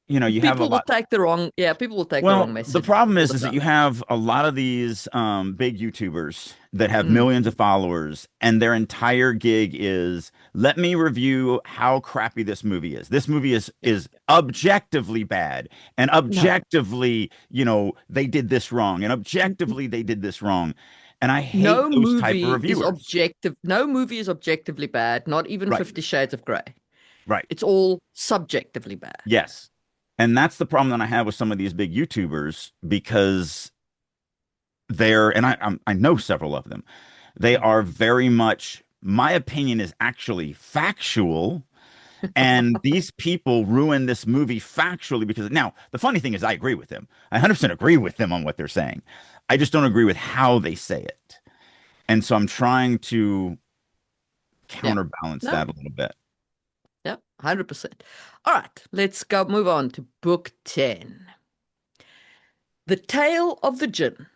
Speaker 2: you have a
Speaker 1: People will
Speaker 2: lot.
Speaker 1: take the wrong, yeah, people will take the
Speaker 2: Well,
Speaker 1: wrong
Speaker 2: the
Speaker 1: message
Speaker 2: problem
Speaker 1: all the
Speaker 2: is that
Speaker 1: time.
Speaker 2: you have a lot of these big YouTubers that have
Speaker 1: Mm.
Speaker 2: millions of followers, and their entire gig is let me review how crappy this movie is. This movie
Speaker 1: Yeah.
Speaker 2: is objectively bad, and
Speaker 1: No,
Speaker 2: objectively, they did this wrong, and objectively they did this wrong, and I hate
Speaker 1: no
Speaker 2: those type of
Speaker 1: movie is
Speaker 2: reviewers.
Speaker 1: objective. No movie is objectively bad, not even
Speaker 2: Right,
Speaker 1: 50 Shades of Grey.
Speaker 2: right.
Speaker 1: It's all subjectively bad.
Speaker 2: Yes. And that's the problem that I have with some of these big YouTubers because and I know several of them. They
Speaker 1: Mm.
Speaker 2: are very much, my opinion is actually factual. And these people ruin this movie factually because now the funny thing is I agree with them. I 100% agree with them on what they're saying. I just don't agree with how they say it. And so I'm trying to
Speaker 1: Yeah.
Speaker 2: counterbalance
Speaker 1: No,
Speaker 2: that a little bit.
Speaker 1: yeah, 100%. All right, let's go move on to book 10. The Tale of the Jinn.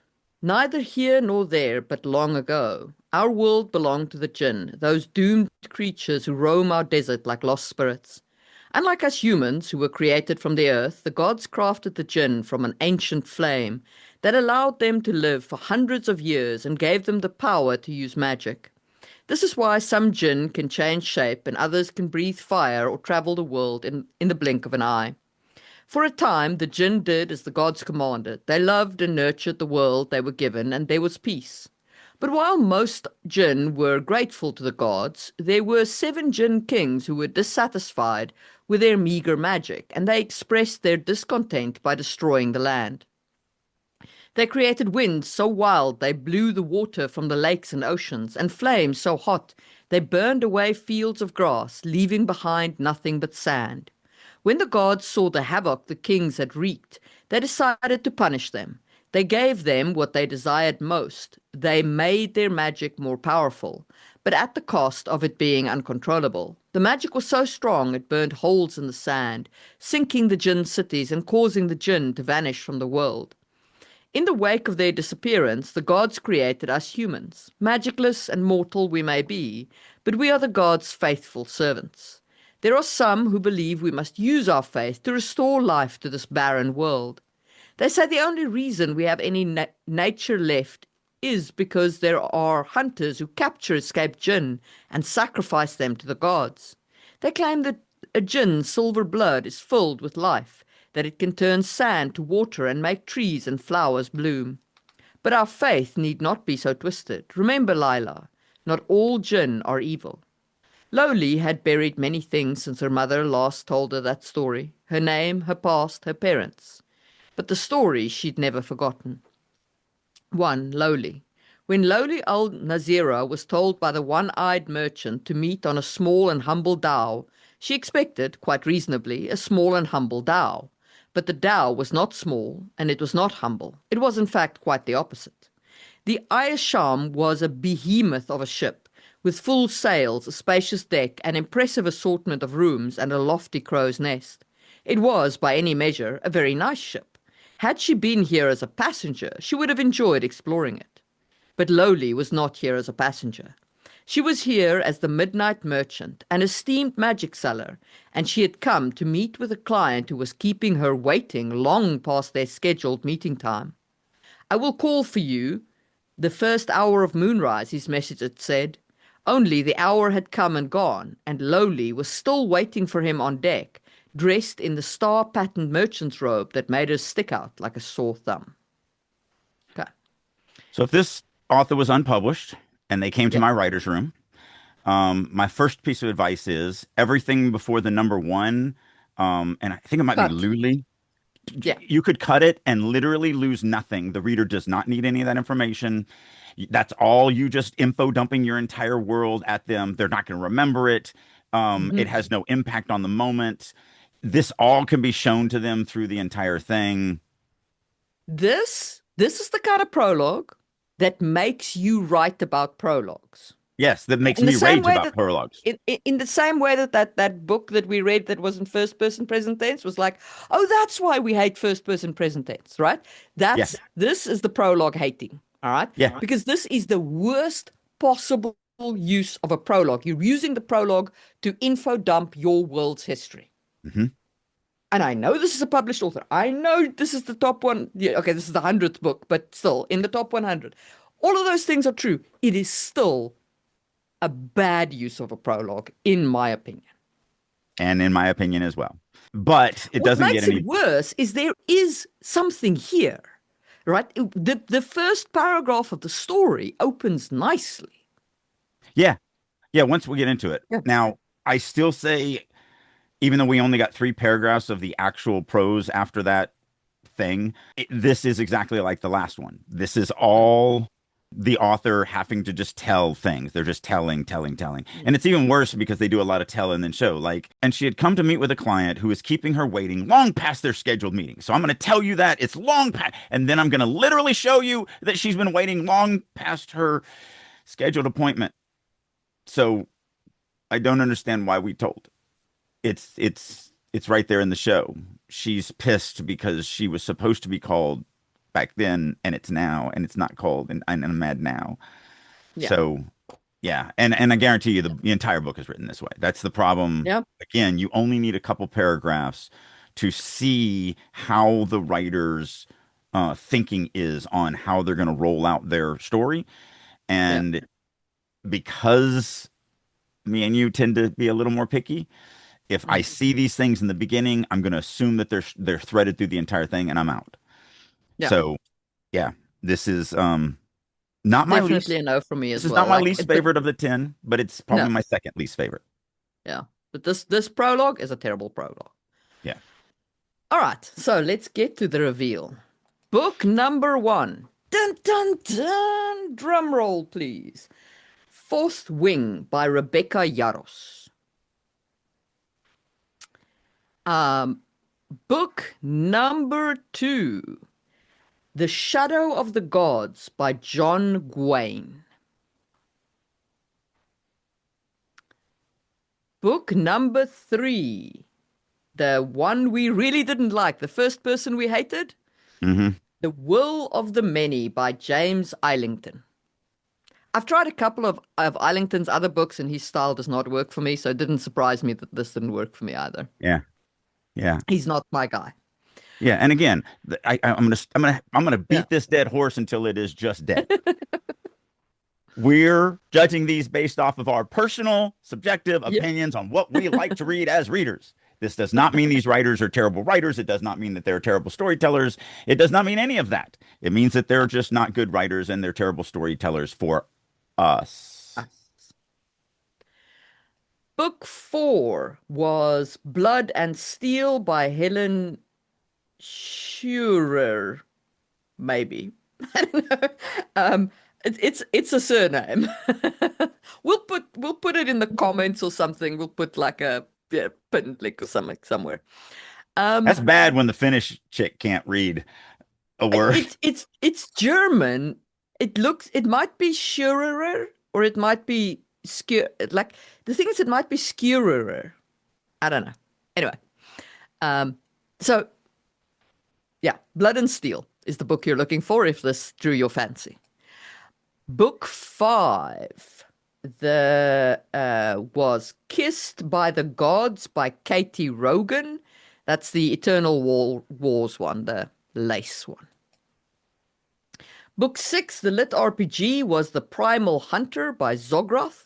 Speaker 1: Neither here nor there, but long ago. Our world belonged to the Jinn, those doomed creatures who roam our desert like lost spirits. Unlike us humans, who were created from the earth, the gods crafted the Jinn from an ancient flame that allowed them to live for hundreds of years and gave them the power to use magic. This is why some Jinn can change shape and others can breathe fire or travel the world in the blink of an eye. For a time, the Jinn did as the gods commanded. They loved and nurtured the world they were given, and there was peace. But while most Jinn were grateful to the gods, there were 7 Jinn kings who were dissatisfied with their meager magic, and they expressed their discontent by destroying the land. They created winds so wild they blew the water from the lakes and oceans, and flames so hot they burned away fields of grass, leaving behind nothing but sand. When the gods saw the havoc the kings had wreaked, they decided to punish them. They gave them what they desired most. They made their magic more powerful, but at the cost of it being uncontrollable. The magic was so strong it burned holes in the sand, sinking the Jinn cities and causing the Jinn to vanish from the world. In the wake of their disappearance, the gods created us humans. Magicless and mortal we may be, but we are the gods' faithful servants. There are some who believe we must use our faith to restore life to this barren world. They say the only reason we have any nature left is because there are hunters who capture escaped jinn and sacrifice them to the gods. They claim that a jinn's silver blood is filled with life, that it can turn sand to water and make trees and flowers bloom. But our faith need not be so twisted. Remember, Lila, not all jinn are evil. Lowly had buried many things since her mother last told her that story, her name, her past, her parents. But the story she'd never forgotten. 1. Lowly. When Lowly al Nazira was told by the one-eyed merchant to meet on a small and humble dhow, she expected, quite reasonably, a small and humble dhow. But the dhow was not small, and it was not humble. It was, in fact, quite the opposite. The Ayasham was a behemoth of a ship, with full sails, a spacious deck, an impressive assortment of rooms, and a lofty crow's nest. It was, by any measure, a very nice ship. Had she been here as a passenger, she would have enjoyed exploring it. But Lowly was not here as a passenger. She was here as the midnight merchant, an esteemed magic seller, and she had come to meet with a client who was keeping her waiting long past their scheduled meeting time. I will call for you the first hour of moonrise, his message had said. Only the hour had come and gone, and Lowly was still waiting for him on deck, dressed in the star-patterned merchant's robe that made her stick out like a sore thumb. Okay.
Speaker 2: So if this author was unpublished and they came to
Speaker 1: Yeah.
Speaker 2: my writer's room, my first piece of advice is everything before the number one, and I think it might be
Speaker 1: Cut.
Speaker 2: Luli.
Speaker 1: Yeah.
Speaker 2: You could cut it and literally lose nothing. The reader does not need any of that information. That's all you just info dumping your entire world at them. They're not going to remember it. It
Speaker 1: Mhm.
Speaker 2: has no impact on the moment. This all can be shown to them through the entire thing.
Speaker 1: This is the kind of prologue that makes you write about prologues.
Speaker 2: Yes, that makes
Speaker 1: In the
Speaker 2: me
Speaker 1: same
Speaker 2: rage
Speaker 1: way
Speaker 2: about
Speaker 1: that
Speaker 2: prologues.
Speaker 1: in the same way that, that book that we read that was in first person present tense was like, oh, that's why we hate first person present tense, right?
Speaker 2: Yeah,
Speaker 1: This is the prologue hating, all right?
Speaker 2: yeah.
Speaker 1: Because this is the worst possible use of a prologue. You're using the prologue to info dump your world's history.
Speaker 2: Hmm.
Speaker 1: And I know this is a published author. I know this is the top one. Yeah, okay, this is the 100th book, but still in the top 100. All of those things are true. It is still a bad use of a prologue, in my opinion.
Speaker 2: And in my opinion as well. But it
Speaker 1: What
Speaker 2: doesn't get
Speaker 1: makes it
Speaker 2: any.
Speaker 1: worse is there is something here, right? The first paragraph of the story opens nicely.
Speaker 2: Yeah, yeah. Once we get into it.
Speaker 1: Yeah.
Speaker 2: Now, I still say, even though we only got three paragraphs of the actual prose after that thing, this is exactly like the last one. This is
Speaker 1: Mm,
Speaker 2: all the author having to just tell things. They're just telling, telling, telling.
Speaker 1: mm,
Speaker 2: And it's even worse because they do a lot of tell and then show. Like, and she had come to meet with a client who was keeping her waiting long past their scheduled meeting. So I'm going to tell you that it's long past, and then I'm going to literally show you that she's been waiting long past her scheduled appointment. So I don't understand why we told. It's right there in the show. She's pissed because she was supposed to be called back then and it's now and it's not called and I'm mad now.
Speaker 1: yeah.
Speaker 2: So yeah, and I guarantee you the entire book is written this way. That's the problem.
Speaker 1: Yeah.
Speaker 2: Again, you only need a couple paragraphs to see how the writer's thinking is on how they're going to roll out their story.
Speaker 1: Yeah.
Speaker 2: And because me and you tend to be a little more picky, if I
Speaker 1: Mhm.
Speaker 2: see these things in the beginning, I'm going to assume that they're threaded through the entire thing, and I'm out.
Speaker 1: Yeah.
Speaker 2: So yeah, this is not my
Speaker 1: Definitely
Speaker 2: least.
Speaker 1: a no from me
Speaker 2: This
Speaker 1: as
Speaker 2: is not
Speaker 1: well.
Speaker 2: my
Speaker 1: Like,
Speaker 2: least
Speaker 1: but
Speaker 2: favorite of the 10, but it's probably
Speaker 1: no.
Speaker 2: my second least favorite.
Speaker 1: Yeah. But this prologue is a terrible prologue.
Speaker 2: Yeah.
Speaker 1: All right. So let's get to the reveal. Book number one. Dun dun dun. Drum roll, please. Fourth Wing by Rebecca Yaros. Um, Book number two. The Shadow of the Gods by John Gwain. Book number three. The one we really didn't like, the first person we hated.
Speaker 2: Hmm.
Speaker 1: The Will of the Many by James Islington. I've tried a couple of Islington's other books and his style does not work for me, so it didn't surprise me that this didn't work for me either.
Speaker 2: Yeah. Yeah.
Speaker 1: He's not my guy.
Speaker 2: Yeah. And again, I'm gonna
Speaker 1: Yeah.
Speaker 2: beat this dead horse until it is just dead. We're judging these based off of our personal, subjective
Speaker 1: Yeah.
Speaker 2: opinions on what we like to read as readers. This does not mean these writers are terrible writers. It does not mean that they're terrible storytellers. It does not mean any of that. It means that they're just not good writers and they're terrible storytellers for us.
Speaker 1: Book four was Blood and Steel by Helen Schurer, maybe. I don't know. It's a surname. We'll put it in the comments or something. We'll put like a, yeah, pin link or something somewhere.
Speaker 2: That's
Speaker 1: Um,
Speaker 2: bad when the Finnish chick can't read a word.
Speaker 1: it's German. It might be Schurer or it might be Skier. Like the thing is, it might be Schurer. I don't know. Anyway, um, so yeah, Blood and Steel is the book you're looking for if this drew your fancy. Book five, the was Kissed by the Gods by Katie Rogan. That's the Wars one, the lace one. Book six, the lit RPG, was The Primal Hunter by Zograth.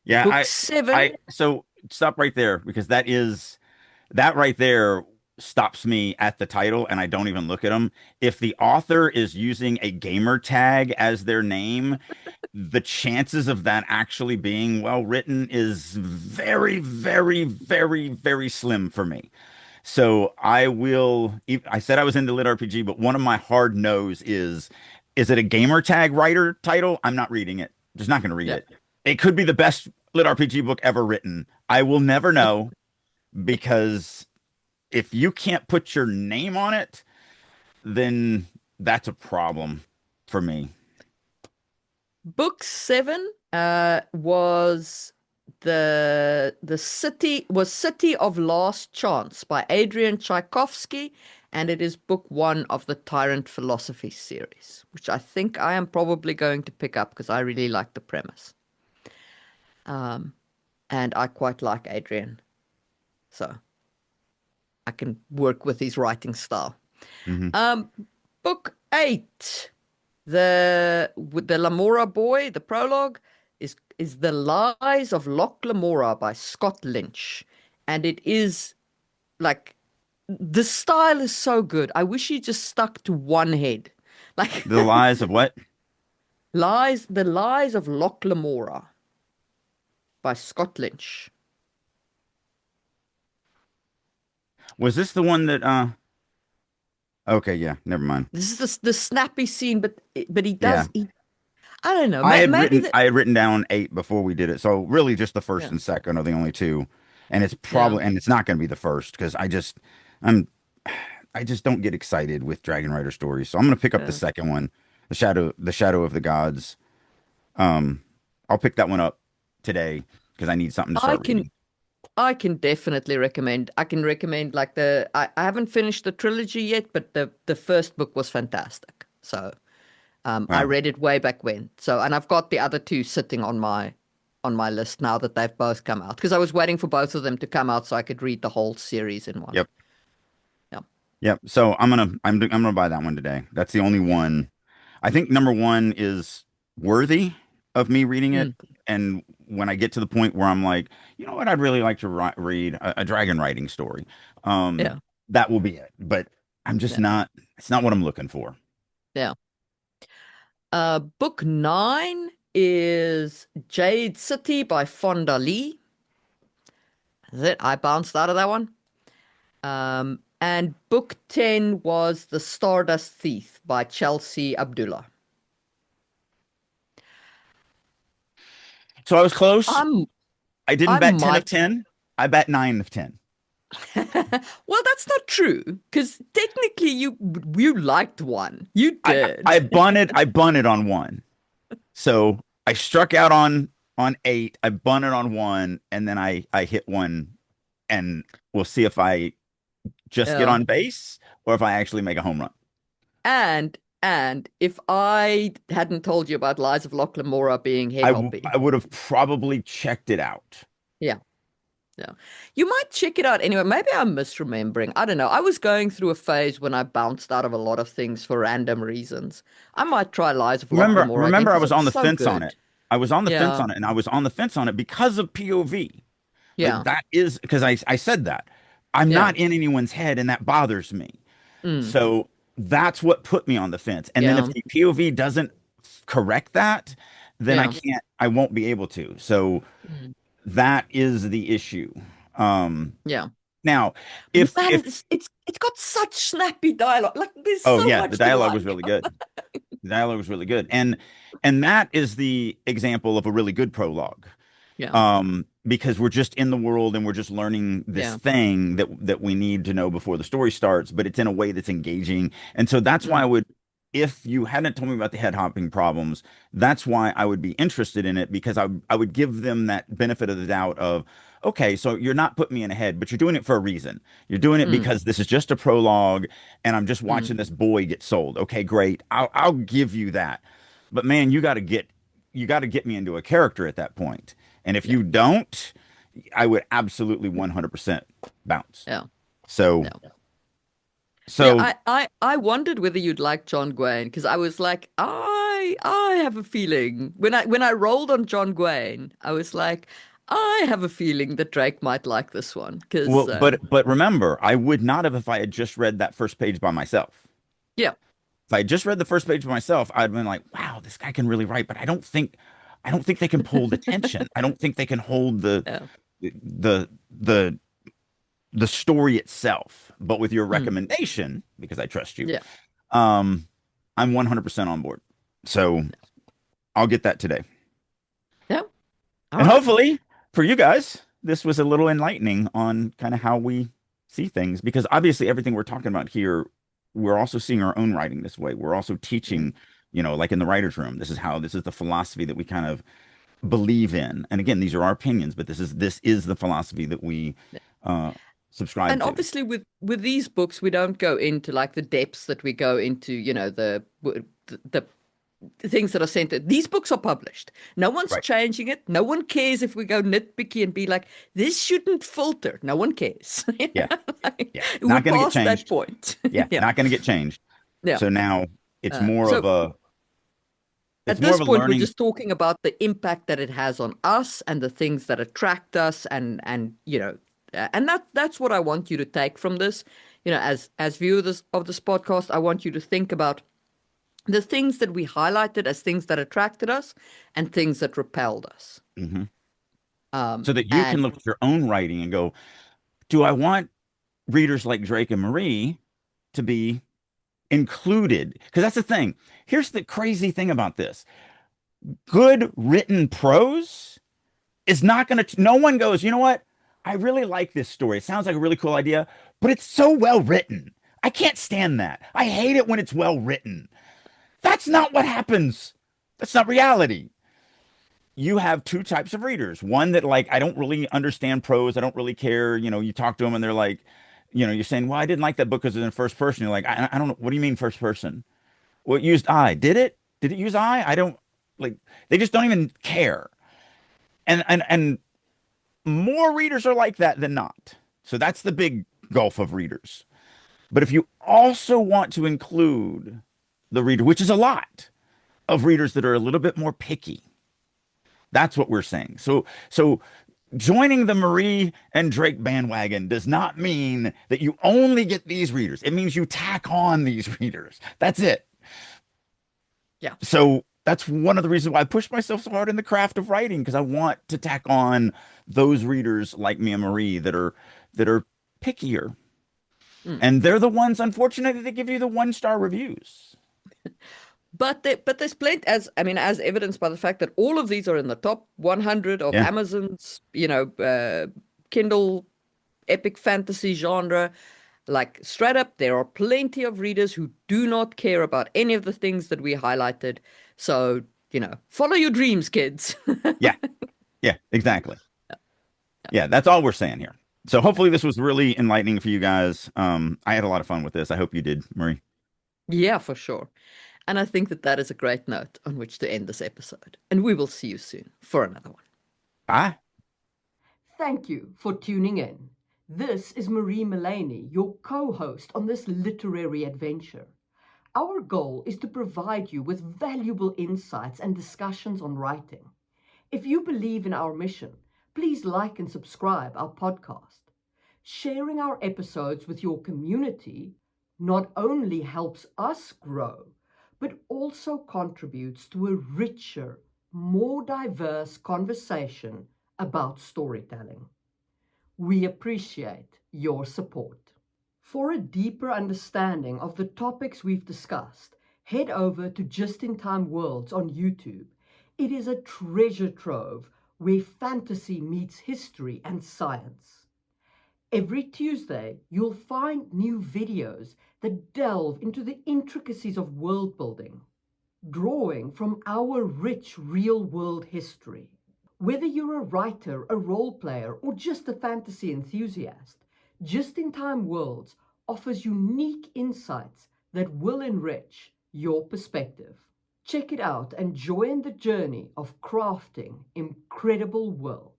Speaker 2: Yeah,
Speaker 1: Book seven,
Speaker 2: so stop right there because that right there stops me at the title and I don't even look at them. If the author is using a gamer tag as their name, the chances of that actually being well written is very, very, very, very slim for me. So I will. I said I was into lit RPG, but one of my hard no's is it a gamer tag writer title? I'm not reading it. Just not going to read
Speaker 1: yeah.
Speaker 2: it. It could be the best lit RPG book ever written. I will never know because if you can't put your name on it, then that's a problem for me.
Speaker 1: Book seven was City of Last Chance by Adrian Tchaikovsky, and it is book one of the Tyrant Philosophy series, which I think I am probably going to pick up because I really like the premise. Um, and I quite like Adrian, so I can work with his writing style.
Speaker 2: Hmm.
Speaker 1: Um, book eight, with the Lamora boy, the prologue is The Lies of Loch Lamora by Scott Lynch, and it is like the style is so good. I wish he just stuck to one head, like
Speaker 2: The lies of what?
Speaker 1: The Lies of Loch Lamora by Scott Lynch.
Speaker 2: Was this the one that okay, yeah, never mind.
Speaker 1: This is the snappy scene, but
Speaker 2: Yeah.
Speaker 1: he I don't know. Maybe that.
Speaker 2: I had written down eight before we did it. So really just the first
Speaker 1: Yeah,
Speaker 2: and second are the only two. And
Speaker 1: yeah,
Speaker 2: it's not going to be the first because I'm I just don't get excited with Dragon Rider stories. So I'm going to pick up the
Speaker 1: yeah.
Speaker 2: second one, the Shadow of the Gods. Um I'll pick that one up today because I need something to
Speaker 1: I
Speaker 2: start
Speaker 1: can
Speaker 2: reading.
Speaker 1: I can definitely recommend. I can recommend like I haven't finished the trilogy yet, but the first book was fantastic. So I
Speaker 2: Wow.
Speaker 1: read it way back when. So and I've got the other two sitting on my list now that they've both come out because I was waiting for both of them to come out so I could read the whole series in one.
Speaker 2: Yep.
Speaker 1: Yeah.
Speaker 2: Yep. So I'm gonna buy that one today. That's the only one. I think number one is worthy of me reading it.
Speaker 1: Mm,
Speaker 2: And when I get to the point where I'm like, you know what, I'd really like to read a dragon writing story.
Speaker 1: yeah.
Speaker 2: That will be it. But I'm just
Speaker 1: Yeah.
Speaker 2: not. It's not what I'm looking for.
Speaker 1: Yeah. Book nine is Jade City by Fonda Lee. That's it. I bounced out of that one. And book 10 was The Stardust Thief by Chelsea Abdullah.
Speaker 2: So I was close.
Speaker 1: I'm
Speaker 2: I didn't
Speaker 1: I
Speaker 2: bet 10 of
Speaker 1: might
Speaker 2: 10. I bet 9 of 10.
Speaker 1: Well, that's not true because technically you liked one. You
Speaker 2: I
Speaker 1: did.
Speaker 2: I bunted on one. So I struck out on eight. I bunted on one, and then I hit one, and we'll see if I just get
Speaker 1: Yeah.
Speaker 2: on base or if I actually make a home run.
Speaker 1: And if I hadn't told you about Lies of Lachlan Mora being head hoppy.
Speaker 2: I would have probably checked it out.
Speaker 1: Yeah. Yeah. You might check it out anyway. Maybe I'm misremembering. I don't know. I was going through a phase when I bounced out of a lot of things for random reasons. I might try Lies of Lachlan Mora again
Speaker 2: Remember, I
Speaker 1: because
Speaker 2: was
Speaker 1: it's
Speaker 2: on the
Speaker 1: so
Speaker 2: fence on it.
Speaker 1: good.
Speaker 2: I was on the fence
Speaker 1: Yeah.
Speaker 2: on it, and I was on the fence on it because of POV. Like
Speaker 1: Yeah.
Speaker 2: that is because I said that I'm
Speaker 1: Yeah.
Speaker 2: not in anyone's head, and that bothers me.
Speaker 1: Mm.
Speaker 2: So that's what put me on the fence. And then if
Speaker 1: Yeah.
Speaker 2: the POV doesn't correct that, then
Speaker 1: Yeah.
Speaker 2: I won't be able to. So
Speaker 1: Mm.
Speaker 2: that is the issue. Um,
Speaker 1: Yeah.
Speaker 2: now,
Speaker 1: Man,
Speaker 2: if
Speaker 1: it's got such snappy dialogue. Like there's
Speaker 2: oh
Speaker 1: so
Speaker 2: yeah, the
Speaker 1: much to
Speaker 2: dialogue was
Speaker 1: like.
Speaker 2: really good. The dialogue was really good, and that is the example of a really good prologue.
Speaker 1: Yeah.
Speaker 2: Because we're just in the world and we're just learning this
Speaker 1: Yeah.
Speaker 2: thing that we need to know before the story starts, but it's in a way that's engaging. And so that's why
Speaker 1: Mm.
Speaker 2: I would, if you hadn't told me about the head hopping problems, that's why I would be interested in it because I would give them that benefit of the doubt of, okay, so you're not putting me in a head, but you're doing it for a reason. You're doing it
Speaker 1: Mm,
Speaker 2: because this is just a prologue and I'm just
Speaker 1: mm,
Speaker 2: watching this boy get sold. Okay, great. I'll give you that. But man, you got to get me into a character at that point. And if
Speaker 1: yeah,
Speaker 2: you don't, I would absolutely 100% bounce.
Speaker 1: yeah,
Speaker 2: So
Speaker 1: yeah. Yeah,
Speaker 2: so
Speaker 1: I wondered whether you'd like John Gwaine because I was like, I have a feeling when I rolled on John Gwaine, I was like, I have a feeling that Drake might like this one because
Speaker 2: well, but remember, I would not have if I had just read that first page by myself.
Speaker 1: yeah,
Speaker 2: If I had just read the first page by myself, I'd been like, wow, this guy can really write, but I don't think they can hold attention. I don't think they can hold
Speaker 1: yeah,
Speaker 2: the the the story itself. But with your
Speaker 1: mm,
Speaker 2: recommendation, because I trust you,
Speaker 1: yeah,
Speaker 2: um, I'm 100% on board. So I'll get that today.
Speaker 1: yeah. All
Speaker 2: And
Speaker 1: right.
Speaker 2: hopefully for you guys, this was a little enlightening on kind of how we see things, because obviously everything we're talking about here, we're also seeing our own writing this way. We're also
Speaker 1: Mm,
Speaker 2: teaching, like in the writer's room, this is the philosophy that we kind of believe in. And again, these are our opinions, but this is the philosophy that we
Speaker 1: yeah.
Speaker 2: uh subscribe
Speaker 1: And
Speaker 2: to.
Speaker 1: obviously with these books, we don't go into like the depths that we go into, the things that are centered. These books are published. No one's
Speaker 2: Right.
Speaker 1: changing it. No one cares if we go nitpicky and be like, this shouldn't filter. No one cares.
Speaker 2: Yeah.
Speaker 1: Like,
Speaker 2: Yeah.
Speaker 1: we're
Speaker 2: Not going to get
Speaker 1: past that
Speaker 2: changed.
Speaker 1: point.
Speaker 2: Yeah,
Speaker 1: Yeah.
Speaker 2: not going to get changed.
Speaker 1: Yeah.
Speaker 2: So now it's more of
Speaker 1: So
Speaker 2: a it's
Speaker 1: at
Speaker 2: more
Speaker 1: this
Speaker 2: of a
Speaker 1: point, we're
Speaker 2: learning.
Speaker 1: just talking about the impact that it has on us and the things that attract us, and and that's what I want you to take from this. As viewers of this podcast, I want you to think about the things that we highlighted as things that attracted us and things that repelled us.
Speaker 2: Mhm.
Speaker 1: Um,
Speaker 2: So that you can
Speaker 1: and
Speaker 2: look at your own writing and go, do I want readers like Drake and Marie to be included? Because that's the thing. Here's the crazy thing about this. Good written prose is not going to, no one goes, you know what? I really like this story. It sounds like a really cool idea, but it's so well written. I can't stand that. I hate it when it's well written. That's not what happens. That's not reality. You have two types of readers. One that like, I don't really understand prose. I don't really care. You talk to them and they're like, you're saying, well, I didn't like that book because it's in first person. You're like, I don't know. What do you mean first person? Well, it used I. Did it? Did it use I? I don't like, they just don't even care. And more readers are like that than not. So that's the big gulf of readers. But if you also want to include the reader, which is a lot of readers that are a little bit more picky, that's what we're saying. So joining the Marie and Drake bandwagon does not mean that you only get these readers. It means you tack on these readers. That's it.
Speaker 1: yeah.
Speaker 2: So that's one of the reasons why I push myself so hard in the craft of writing, because I want to tack on those readers like me and Marie that are pickier.
Speaker 1: Mm.
Speaker 2: And they're the ones, unfortunately, that give you the 1-star reviews.
Speaker 1: But there's plenty, as evidenced by the fact that all of these are in the top 100 of
Speaker 2: Yeah.
Speaker 1: Amazon's, Kindle epic fantasy genre. Like straight up, there are plenty of readers who do not care about any of the things that we highlighted. So, follow your dreams, kids.
Speaker 2: Yeah. Yeah, exactly. Yeah, that's all we're saying here. So hopefully this was really enlightening for you guys. I had a lot of fun with this. I hope you did, Marie.
Speaker 1: Yeah, for sure. And I think that that is a great note on which to end this episode. And we will see you soon for another one.
Speaker 2: Bye.
Speaker 1: Thank you for tuning in. This is Marie Mullaney, your co host on this literary adventure. Our goal is to provide you with valuable insights and discussions on writing. If you believe in our mission, please like and subscribe our podcast. Sharing our episodes with your community not only helps us grow, but also contributes to a richer, more diverse conversation about storytelling. We appreciate your support. For a deeper understanding of the topics we've discussed, head over to Just in Time Worlds on YouTube. It is a treasure trove where fantasy meets history and science. Every Tuesday, you'll find new videos that delve into the intricacies of world building, drawing from our rich real world history. Whether you're a writer, a role player, or just a fantasy enthusiast, Just in Time Worlds offers unique insights that will enrich your perspective. Check it out and join the journey of crafting incredible worlds.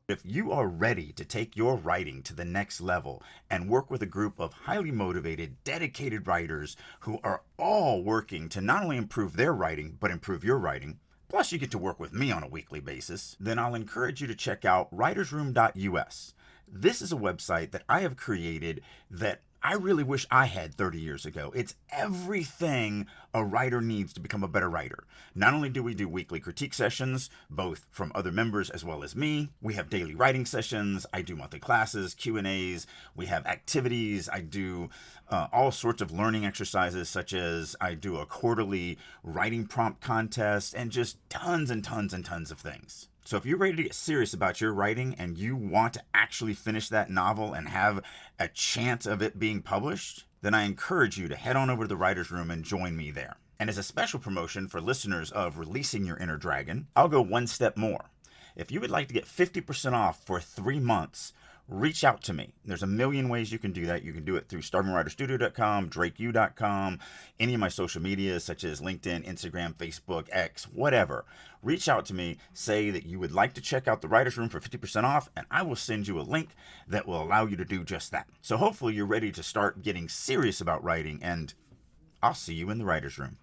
Speaker 2: If you are ready to take your writing to the next level and work with a group of highly motivated, dedicated writers who are all working to not only improve their writing, but improve your writing, plus you get to work with me on a weekly basis, then I'll encourage you to check out writersroom.us. This is a website that I have created that I really wish I had 30 years ago. It's everything a writer needs to become a better writer. Not only do we do weekly critique sessions, both from other members as well as me, we have daily writing sessions, I do monthly classes, Q&As, we have activities, I do all sorts of learning exercises, such as I do a quarterly writing prompt contest, and just tons and tons and tons of things. So if you're ready to get serious about your writing and you want to actually finish that novel and have a chance of it being published, then I encourage you to head on over to the Writer's Room and join me there. And as a special promotion for listeners of Releasing Your Inner Dragon, I'll go one step more. If you would like to get 50% off for 3 months, reach out to me. There's a million ways you can do that. You can do it through starvingwriterstudio.com, drakeu.com, any of my social medias such as LinkedIn, Instagram, Facebook, X, whatever. Reach out to me, say that you would like to check out the Writer's Room for 50% off, and I will send you a link that will allow you to do just that. So hopefully you're ready to start getting serious about writing, and I'll see you in the Writer's Room.